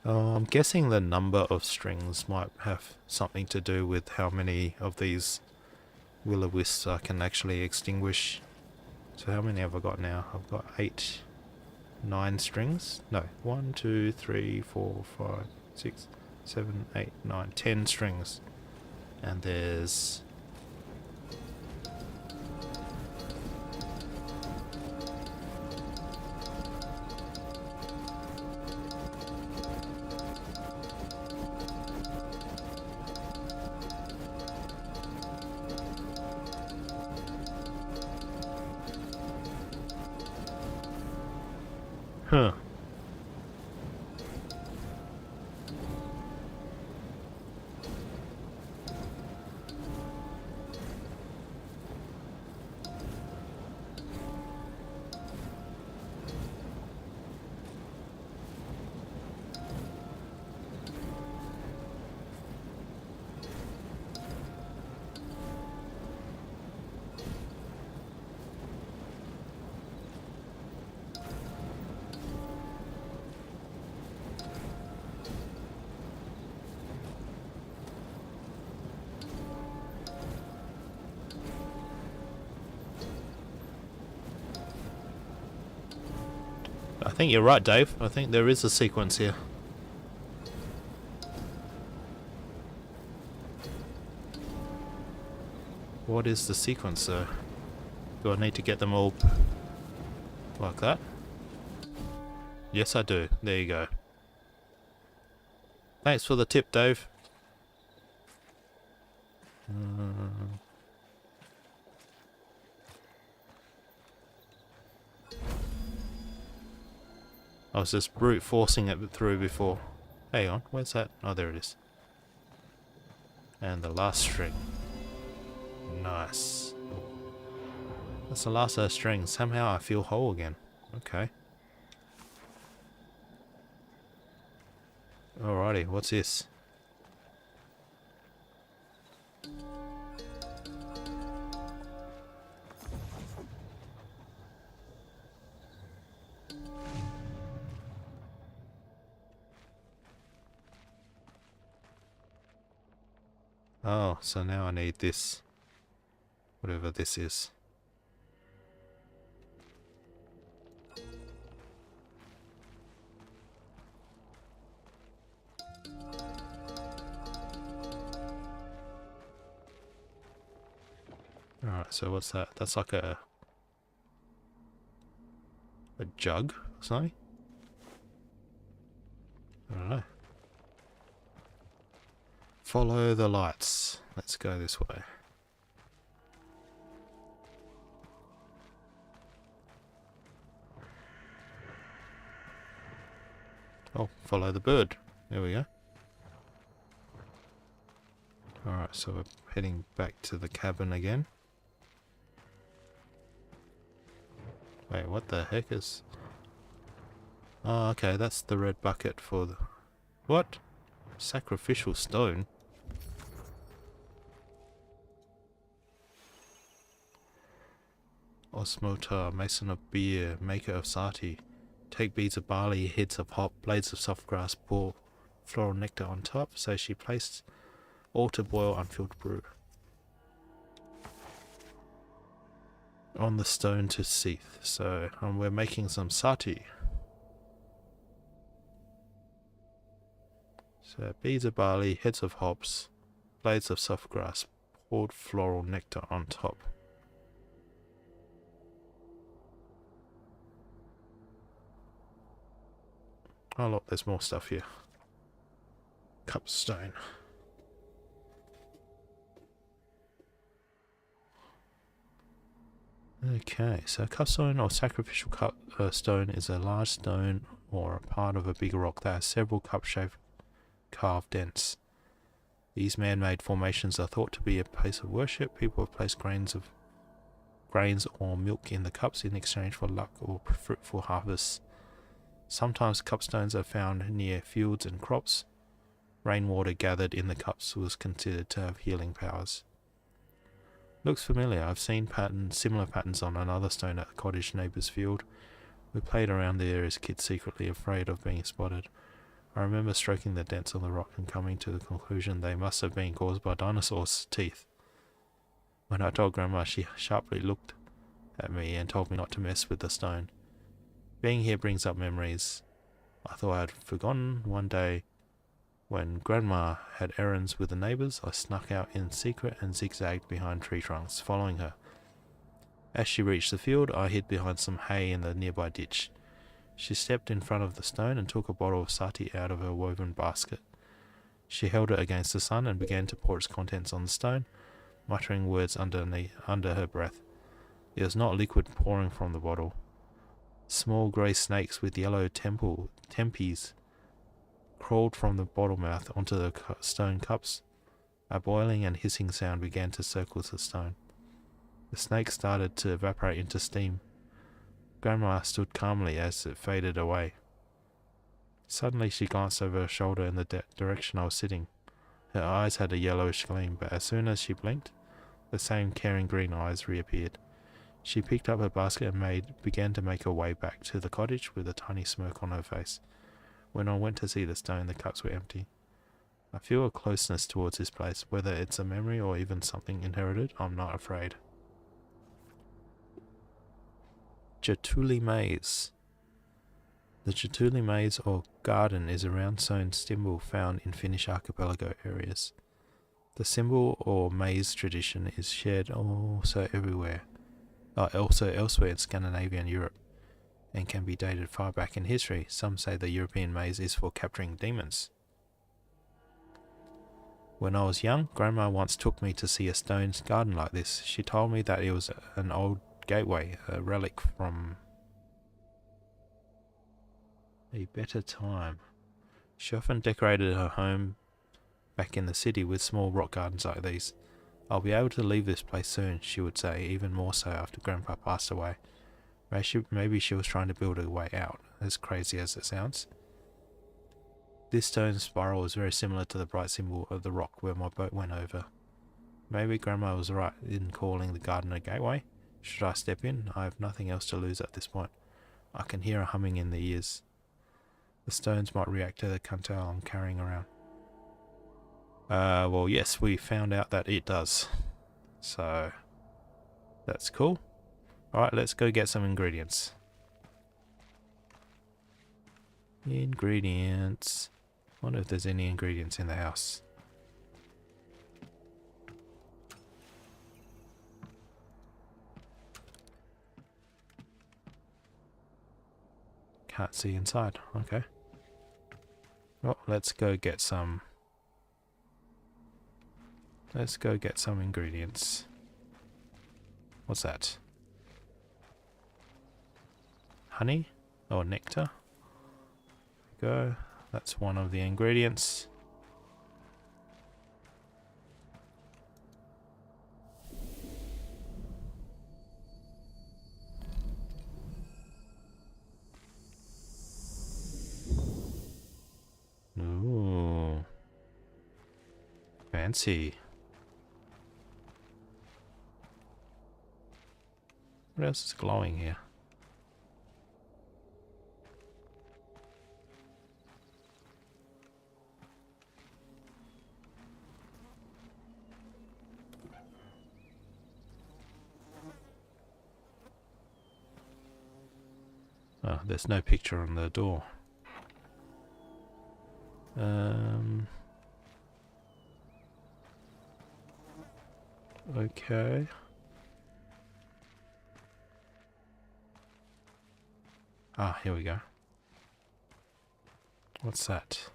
I'm guessing the number of strings might have something to do with how many of these will-o-wisps I can actually extinguish. So how many have I got now? I've got 9 strings. No, 1, 2, 3, 4, 5, 6, 7, 8, 9, 10 strings. And there's... Huh. I think you're right, Dave. I think there is a sequence here. What is the sequence, though? Do I need to get them all like that? Yes, I do. There you go. Thanks for the tip, Dave. I was just brute forcing it through before. Hang on, where's that? Oh, there it is. And the last string. Nice. That's the last of the strings. Somehow I feel whole again. Okay. Alrighty, what's this? Oh, so now I need this. Whatever this is. Alright, so what's that? That's like a jug or something? I don't know. Follow the lights. Let's go this way. Oh, follow the bird. There we go. Alright, so we're heading back to the cabin again. Wait, what the heck is... Oh, okay, that's the red bucket for the... What? Sacrificial stone? Osmotar, mason of beer, maker of sati. Take beads of barley, heads of hop, blades of soft grass, pour floral nectar on top. So she placed all to boil unfilled brew. On the stone to seeth. So we're making some sati. So beads of barley, heads of hops, blades of soft grass, poured floral nectar on top. Oh look, there's more stuff here. Cupstone. Okay, so cupstone or sacrificial stone is a large stone or a part of a big rock that has several cup-shaped carved dents. These man-made formations are thought to be a place of worship. People have placed grains or milk in the cups in exchange for luck or fruitful harvests. Sometimes cupstones are found near fields and crops. Rainwater gathered in the cups was considered to have healing powers. Looks familiar. I've seen similar patterns on another stone at a cottage neighbour's field. We played around there as kids, secretly afraid of being spotted. I remember stroking the dents on the rock and coming to the conclusion they must have been caused by dinosaurs' teeth. When I told Grandma, she sharply looked at me and told me not to mess with the stone. Being here brings up memories I thought I had forgotten. One day, when Grandma had errands with the neighbours, I snuck out in secret and zigzagged behind tree trunks, following her. As she reached the field, I hid behind some hay in the nearby ditch. She stepped in front of the stone and took a bottle of sati out of her woven basket. She held it against the sun and began to pour its contents on the stone, muttering words under her breath. It was not liquid pouring from the bottle. Small grey snakes with yellow tempes crawled from the bottle mouth onto the stone cups. A boiling and hissing sound began to circle the stone. The snake started to evaporate into steam. Grandma stood calmly as it faded away. Suddenly she glanced over her shoulder in the direction I was sitting. Her eyes had a yellowish gleam, but as soon as she blinked, the same caring green eyes reappeared. She picked up her basket and began to make her way back to the cottage with a tiny smirk on her face. When I went to see the stone, the cups were empty. I feel a closeness towards this place. Whether it's a memory or even something inherited, I'm not afraid. Jatuli Maze. The Jatuli Maze or garden is a round stone symbol found in Finnish archipelago areas. The symbol or maze tradition is shared also elsewhere in Scandinavia and Europe, and can be dated far back in history. Some say the European maze is for capturing demons. When I was young, Grandma once took me to see a stone garden like this. She told me that it was an old gateway, a relic from a better time. She often decorated her home back in the city with small rock gardens like these. I'll be able to leave this place soon, she would say, even more so after Grandpa passed away. Maybe she was trying to build a way out, as crazy as it sounds. This stone spiral is very similar to the bright symbol of the rock where my boat went over. Maybe Grandma was right in calling the garden a gateway. Should I step in? I have nothing else to lose at this point. I can hear a humming in the ears. The stones might react to the cantal I'm carrying around. Well, yes, we found out that it does. So, that's cool. Alright, let's go get some ingredients. Ingredients. Wonder if there's any ingredients in the house. Can't see inside. Okay. Well, let's go get some. Let's go get some ingredients. What's that? Honey? Or nectar? Go. That's one of the ingredients. Ooh. Fancy. What else is glowing here? Oh, there's no picture on the door. Okay. Ah, here we go. What's that?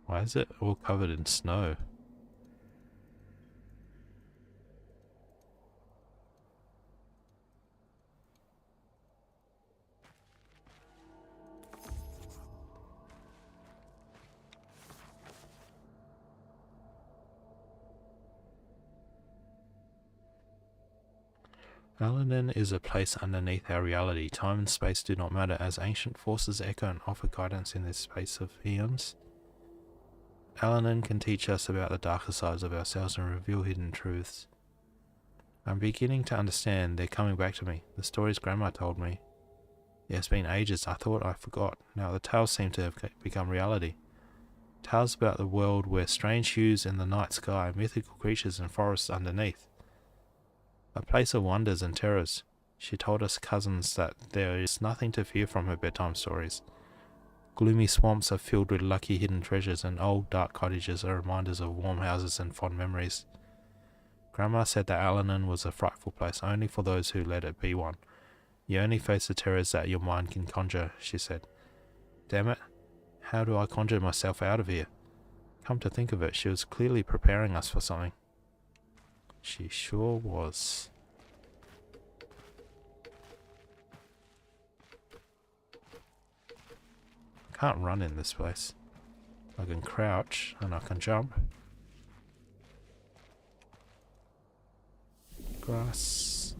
Why is it all covered in snow? Alanin is a place underneath our reality. Time and space do not matter, as ancient forces echo and offer guidance in this space of eons. Alanin can teach us about the darker sides of ourselves and reveal hidden truths. I'm beginning to understand. They're coming back to me. The stories Grandma told me. Yeah, it's been ages. I thought I forgot. Now the tales seem to have become reality. Tales about the world where strange hues in the night sky, mythical creatures and forests underneath. A place of wonders and terrors. She told us cousins that there is nothing to fear from her bedtime stories. Gloomy swamps are filled with lucky hidden treasures, and old dark cottages are reminders of warm houses and fond memories. Grandma said that Alanin was a frightful place only for those who let it be one. You only face the terrors that your mind can conjure, she said. Damn it, how do I conjure myself out of here? Come to think of it, she was clearly preparing us for something. She sure was. I can't run in this place. I can crouch and I can jump. Grass.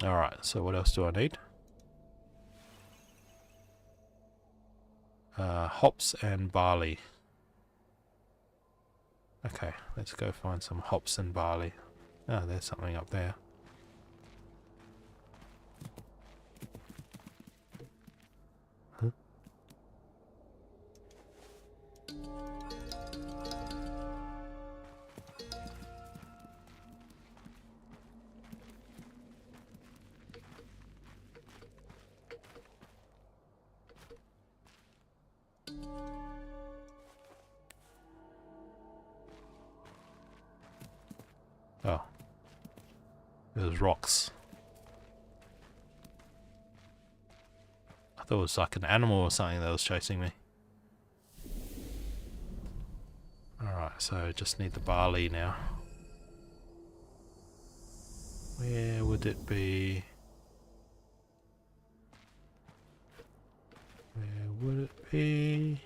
Alright, so what else do I need? Hops and barley. Okay, let's go find some hops and barley. Oh, there's something up there. Huh? Oh. There's rocks. I thought it was like an animal or something that was chasing me. Alright, so just need the barley now. Where would it be? Where would it be?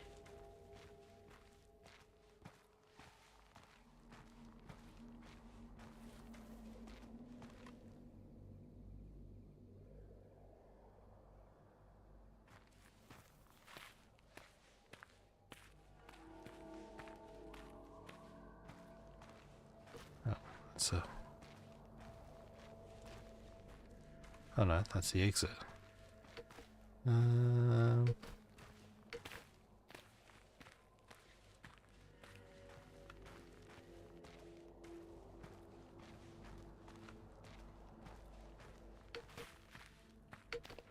Oh, that's a... Oh no, that's the exit.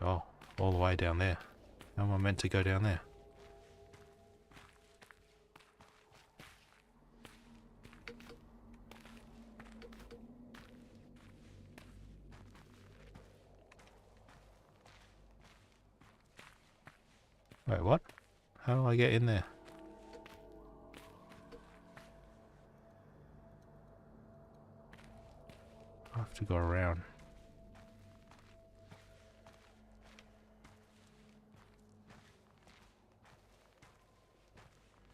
Oh, all the way down there. How am I meant to go down there? Wait, what? How do I get in there? I have to go around.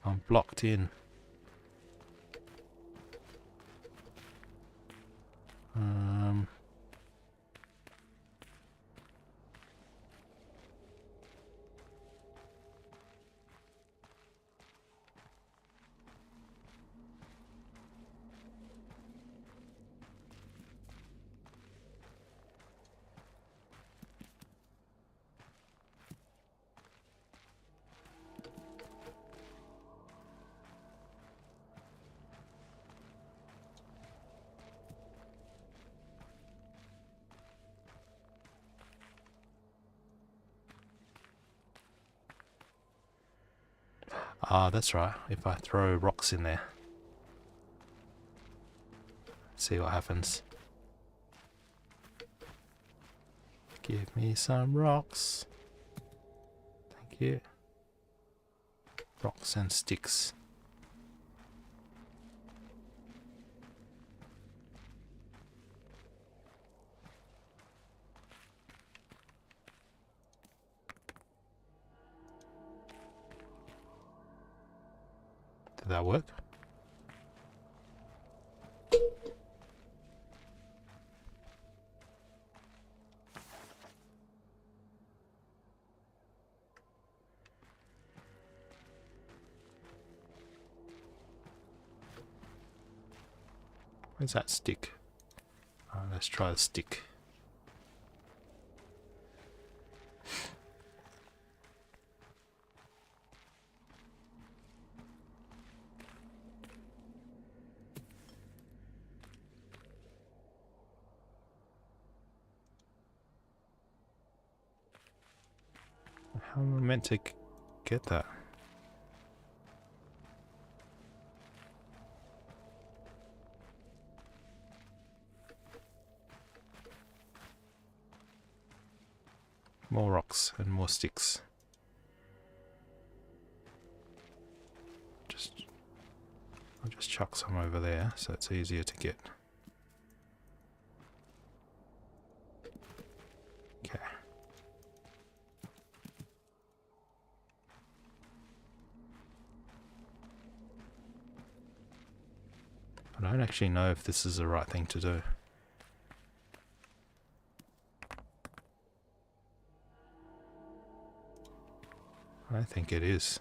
I'm blocked in. Ah, that's right. If I throw rocks in there. See what happens. Give me some rocks. Thank you. Rocks and sticks. Did that work? Where's that stick? Let's try the stick. How am I meant to get that? More rocks and more sticks. I'll just chuck some over there so it's easier to get. Okay. I don't actually know if this is the right thing to do. I think it is.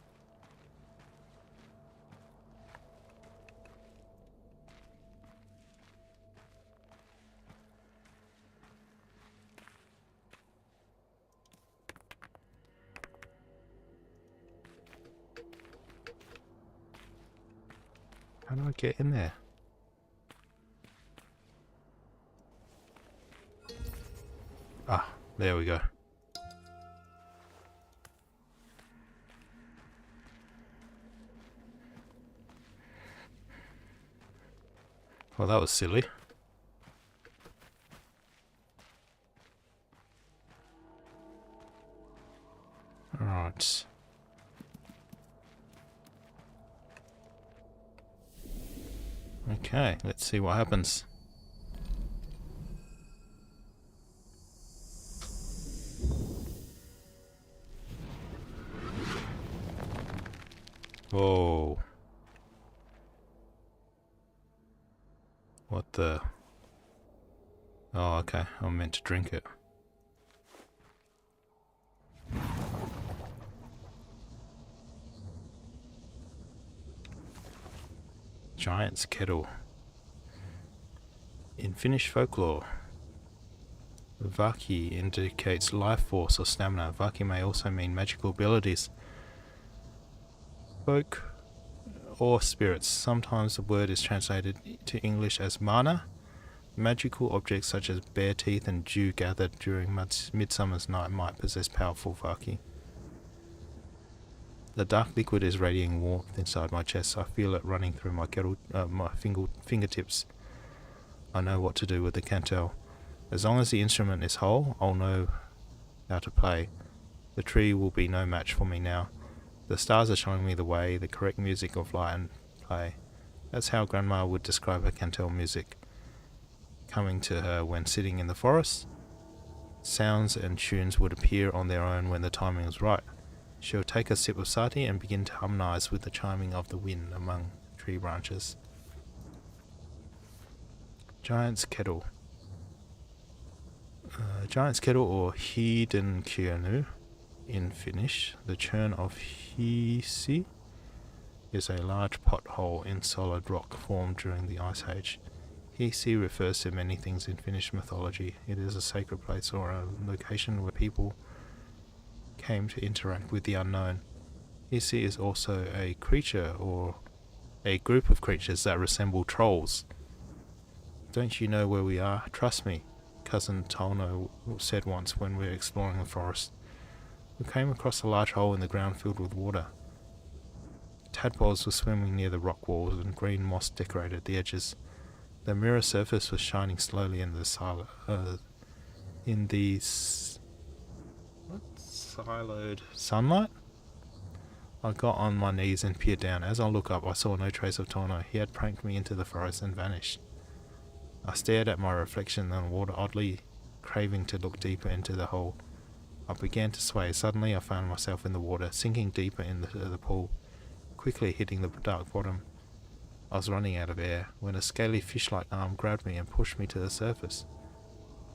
How do I get in there? Ah, there we go. Well, that was silly. Alright. Okay, let's see what happens. Whoa. What the? Oh, okay. I'm meant to drink it. Giant's kettle. In Finnish folklore, Vaki indicates life force or stamina. Vaki may also mean magical abilities, folk, or spirits. Sometimes the word is translated to English as mana. Magical objects such as bear teeth and dew gathered during Midsummer's Night might possess powerful Vaki. The dark liquid is radiating warmth inside my chest. I feel it running through my fingertips. I know what to do with the cantel. As long as the instrument is whole, I'll know how to play. The tree will be no match for me now. The stars are showing me the way, the correct music of light and play. That's how Grandma would describe her cantel music coming to her when sitting in the forest. Sounds and tunes would appear on their own when the timing is right. She'll take a sip of sati and begin to harmonize with the chiming of the wind among tree branches. Giant's Kettle. Giant's Kettle, or Hiidenkienu in Finnish, the churn of Hiisi, is a large pothole in solid rock formed during the Ice Age. Hiisi refers to many things in Finnish mythology. It is a sacred place or a location where people came to interact with the unknown. Hiisi is also a creature or a group of creatures that resemble trolls. Don't you know where we are? Trust me, Cousin Tono said once when we were exploring the forest. We came across a large hole in the ground filled with water. Tadpoles were swimming near the rock walls and green moss decorated the edges. The mirror surface was shining slowly in the siloed sunlight. I got on my knees and peered down. As I looked up, I saw no trace of Tono. He had pranked me into the forest and vanished. I stared at my reflection in the water, oddly craving to look deeper into the hole. I began to sway. Suddenly I found myself in the water, sinking deeper into the pool, quickly hitting the dark bottom. I was running out of air when a scaly fish-like arm grabbed me and pushed me to the surface.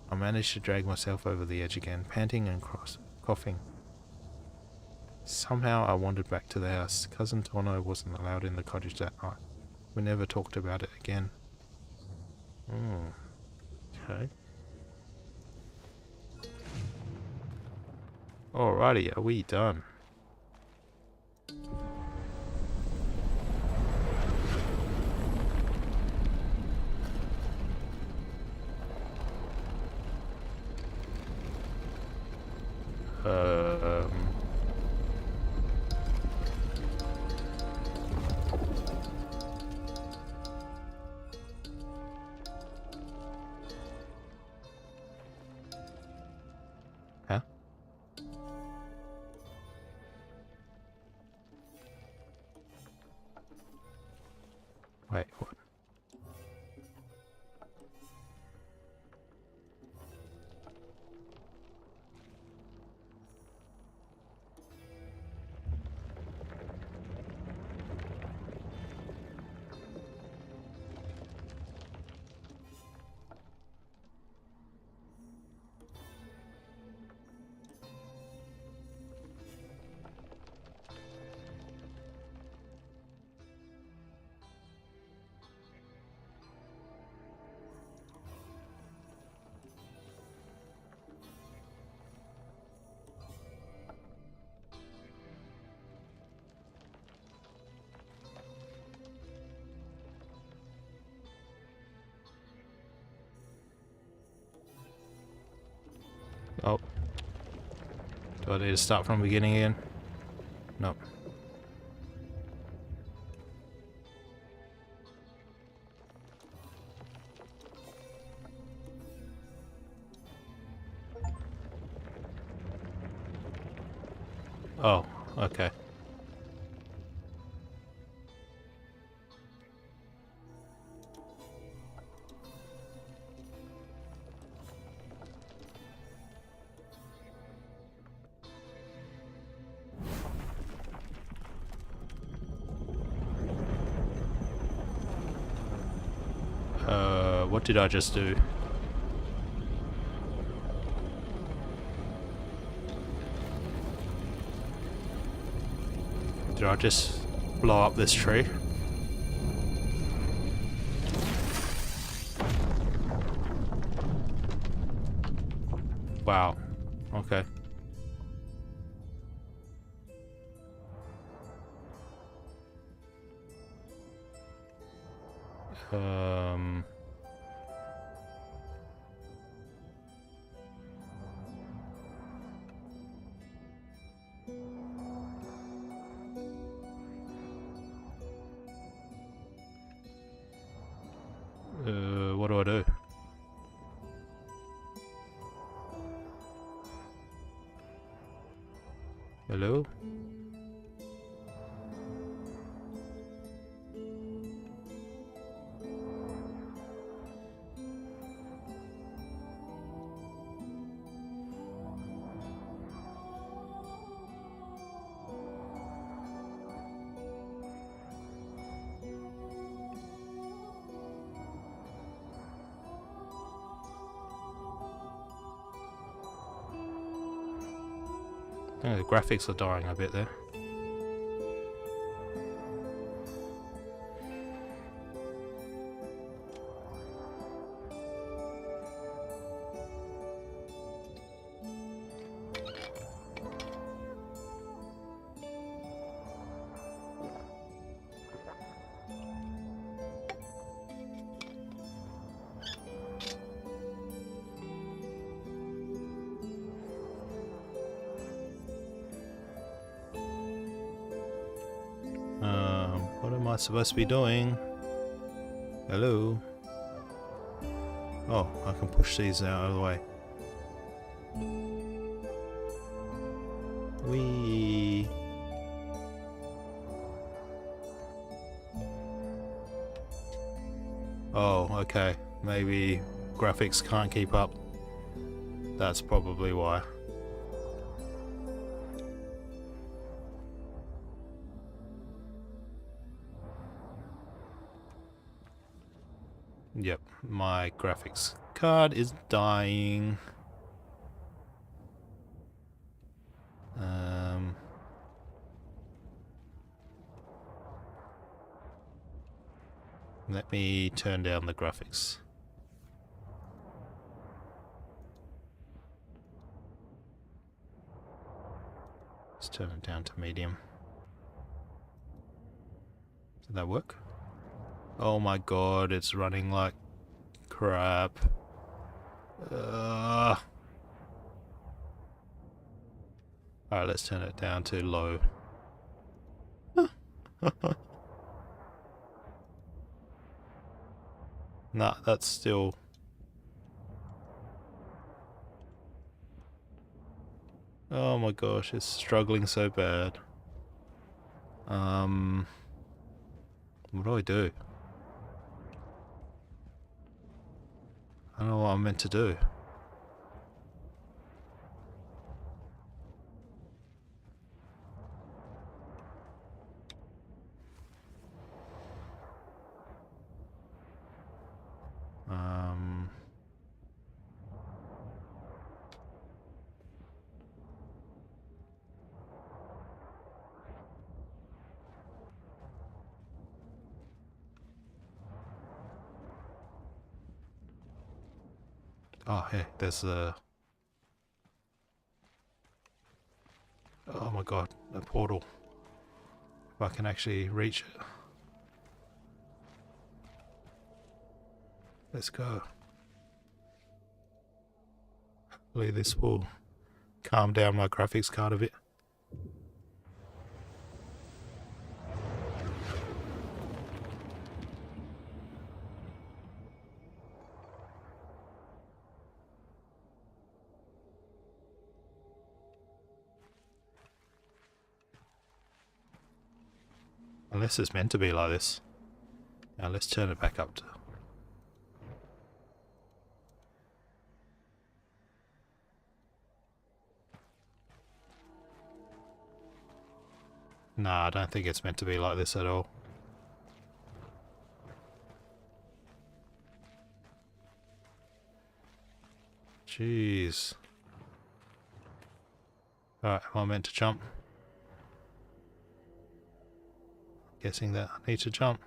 I managed to drag myself over the edge again, panting and coughing. Somehow I wandered back to the house. Cousin Tono wasn't allowed in the cottage that night. We never talked about it again. Okay. Alrighty, are we done? Huh? Wait, what? Oh. Do I need to start from the beginning again? No. Oh, okay. What did I just do? Did I just blow up this tree? Wow. Okay. Um. What do I do? Hello? Oh, the graphics are dying a bit there. What am I supposed to be doing? Hello? Oh, I can push these out of the way. Whee! Oh, okay. Maybe graphics can't keep up. That's probably why. Yep, my graphics card is dying. Let me turn down the graphics. Let's turn it down to medium. Did that work? Oh my god, it's running like crap. Alright, let's turn it down to low. Nah, that's still... Oh my gosh, it's struggling so bad. What do I do? I don't know what I'm meant to do. Oh, hey, there's a... Oh my god, a portal. If I can actually reach it. Let's go. Hopefully this will calm down my graphics card a bit. Unless it's meant to be like this. Now let's turn it back up to... Nah, I don't think it's meant to be like this at all. Jeez. Alright, am I meant to jump? Guessing that I need to jump.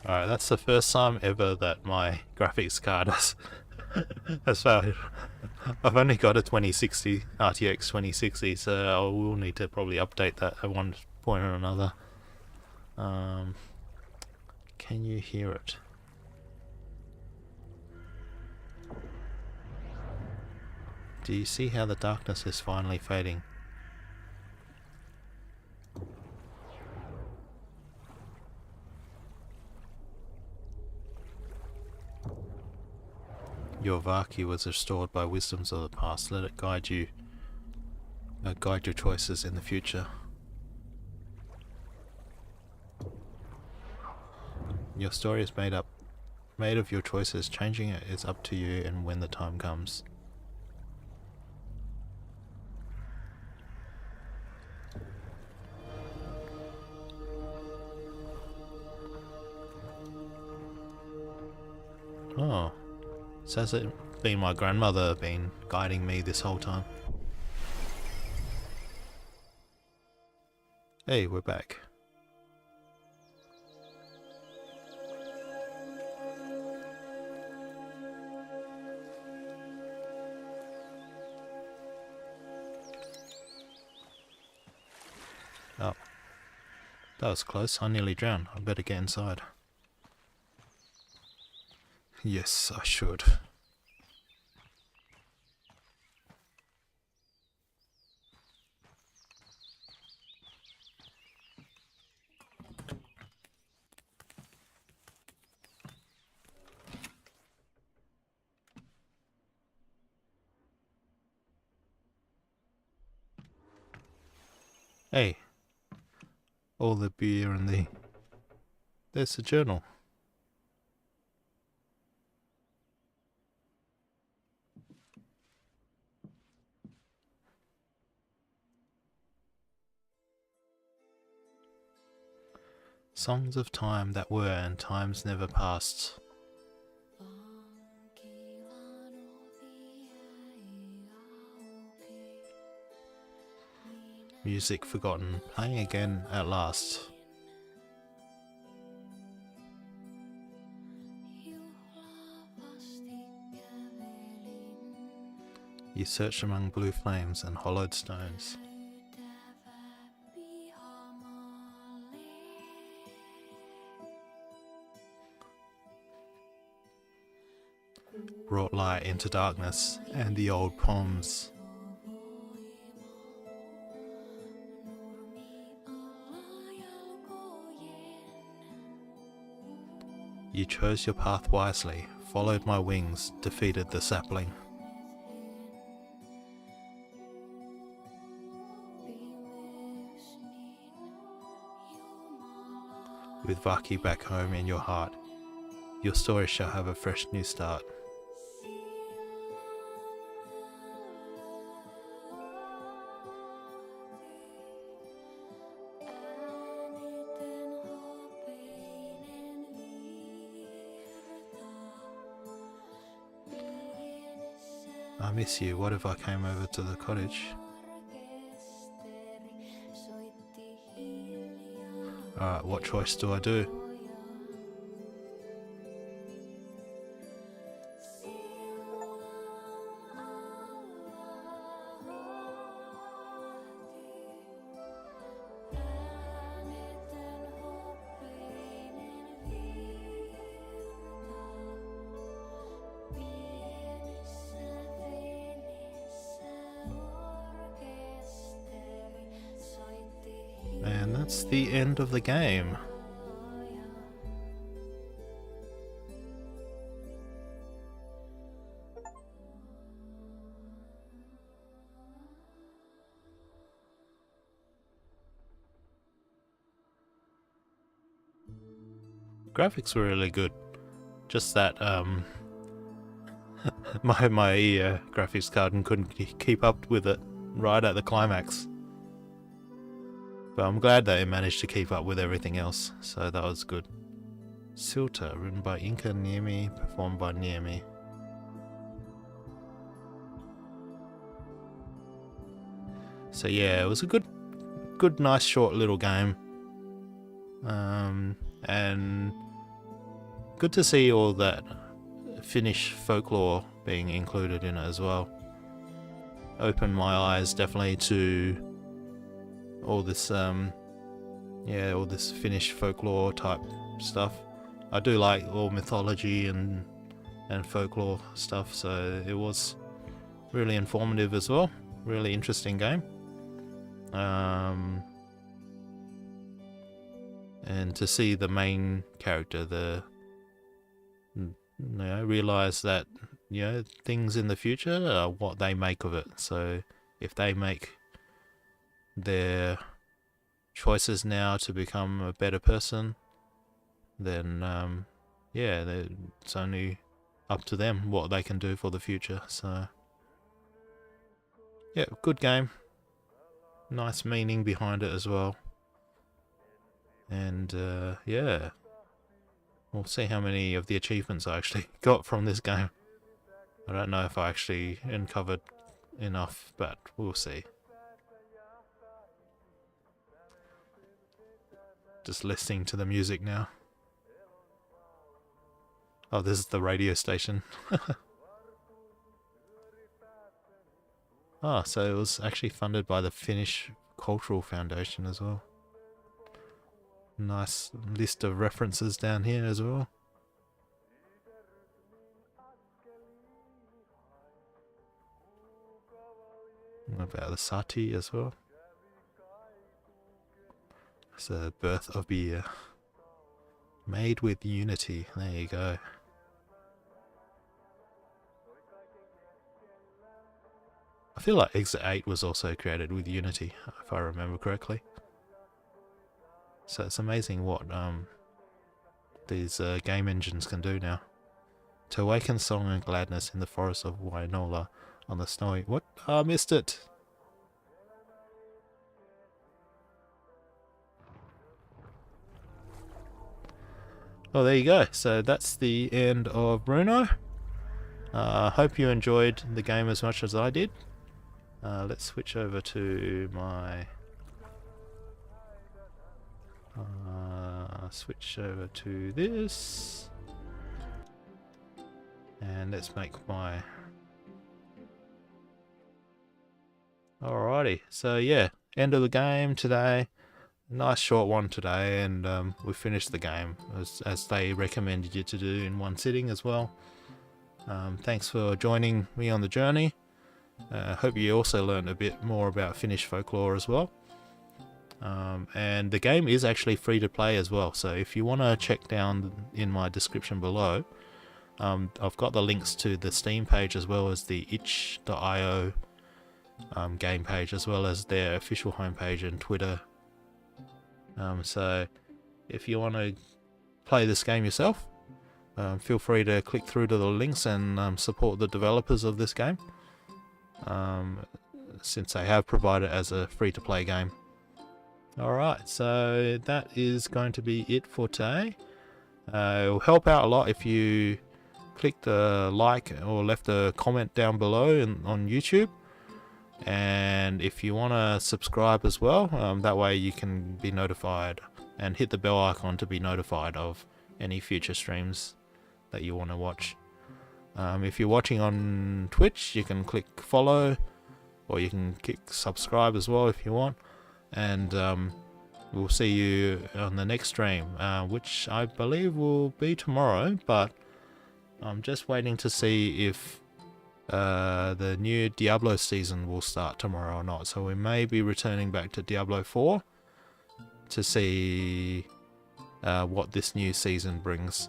Alright, that's the first time ever that my graphics card has failed. I've only got a 2060, RTX 2060, so I will need to probably update that at one point or another. Can you hear it? Do you see how the darkness is finally fading? Your Vaki was restored by wisdoms of the past. Let it guide you, guide your choices in the future. Your story is made of your choices. Changing it is up to you and when the time comes. Oh, says it been my grandmother been guiding me this whole time. Hey, we're back. Oh, that was close. I nearly drowned. I better get inside. Yes, I should. Hey, all the beer and the... There's the journal. Songs of time that were and times never past. Music forgotten, playing again at last. You searched among blue flames and hollowed stones. Brought light into darkness and the old poems. You chose your path wisely, followed my wings, defeated the sapling. With Vaki back home in your heart, your story shall have a fresh new start. I miss you. What if I came over to the cottage? Alright, what choice do I do? And that's the end of the game. Graphics were really good. Just that my graphics card couldn't keep up with it right at the climax. But I'm glad that it managed to keep up with everything else, so that was good. Silta, written by Inka Niemi, performed by Niemi. So yeah, it was a good, nice short little game. And good to see all that Finnish folklore being included in it as well. Opened my eyes definitely to all this all this Finnish folklore type stuff. I do like all mythology and folklore stuff, so it was really informative as well. Really interesting game. And to see the main character, realize that things in the future are what they make of it. So if they make their choices now to become a better person, then it's only up to them what they can do for the future. So yeah, good game. Nice meaning behind it as well. And we'll see how many of the achievements I actually got from this game. I don't know if I actually uncovered enough, but we'll see. Just listening to the music now. Oh, this is the radio station. Oh, so it was actually funded by the Finnish Cultural Foundation as well. Nice list of references down here as well. About the sati as well. It's the birth of beer. Made with unity. There you go. I feel like Exit 8 was also created with Unity, if I remember correctly. So it's amazing what these game engines can do now. To awaken song and gladness in the forest of Wainola on the snowy... What? I missed it! Well, there you go. So that's the end of Runo. I hope you enjoyed the game as much as I did. Let's switch over to my... switch over to this. And let's make my... Alrighty, so yeah, end of the game today. Nice short one today, and we finished the game as they recommended you to do in one sitting as well. Thanks for joining me on the journey. Hope you also learned a bit more about Finnish folklore as well. And the game is actually free to play as well, so if you want to check down in my description below, I've got the links to the Steam page as well as the itch.io game page, as well as their official homepage and Twitter. So if you want to play this game yourself, feel free to click through to the links and support the developers of this game, since they have provided it as a free-to-play game. Alright, so that is going to be it for today. It will help out a lot if you click the like or left a comment down below on YouTube. And if you want to subscribe as well, that way you can be notified, and hit the bell icon to be notified of any future streams that you want to watch. If you're watching on Twitch, you can click follow, or you can click subscribe as well if you want. And we'll see you on the next stream, which I believe will be tomorrow, but I'm just waiting to see if the new Diablo season will start tomorrow or not. So we may be returning back to Diablo 4 to see what this new season brings.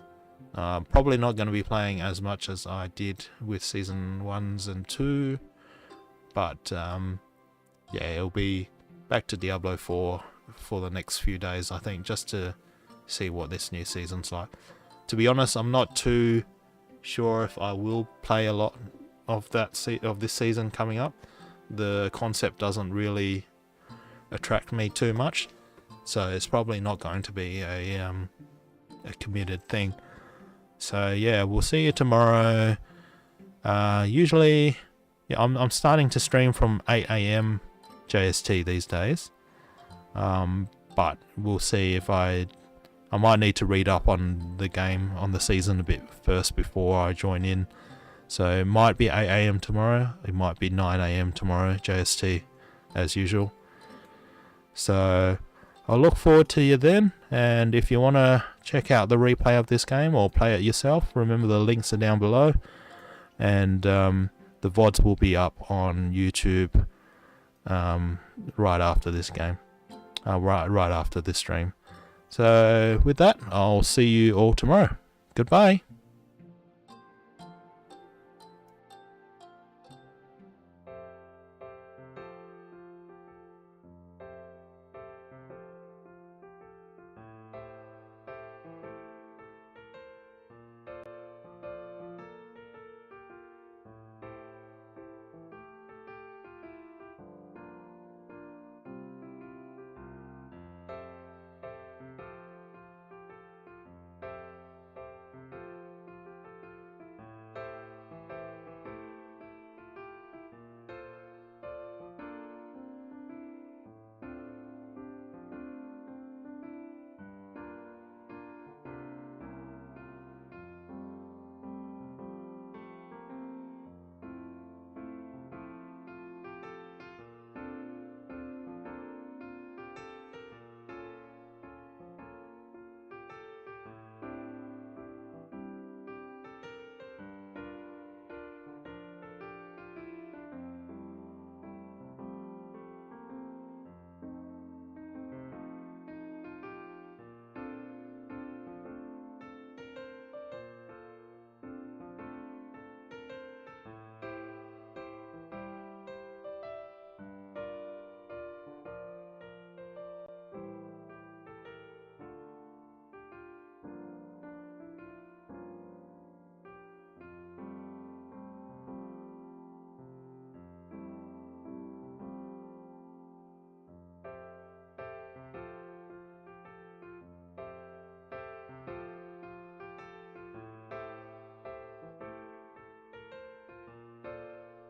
Probably not going to be playing as much as I did with season 1s and 2, but yeah, it'll be back to Diablo 4 for the next few days, I think, just to see what this new season's like. To be honest, I'm not too sure if I will play a lot of this season coming up. The concept doesn't really attract me too much, so it's probably not going to be a committed thing. So yeah, we'll see you tomorrow. Usually, yeah, I'm starting to stream from 8 AM JST these days, but we'll see if I I might need to read up on the game, on the season a bit first before I join in. So it might be 8 AM tomorrow, it might be 9 AM tomorrow, JST, as usual. So I'll look forward to you then, and if you want to check out the replay of this game or play it yourself, remember the links are down below, and the VODs will be up on YouTube right after this game, right after this stream. So with that, I'll see you all tomorrow. Goodbye.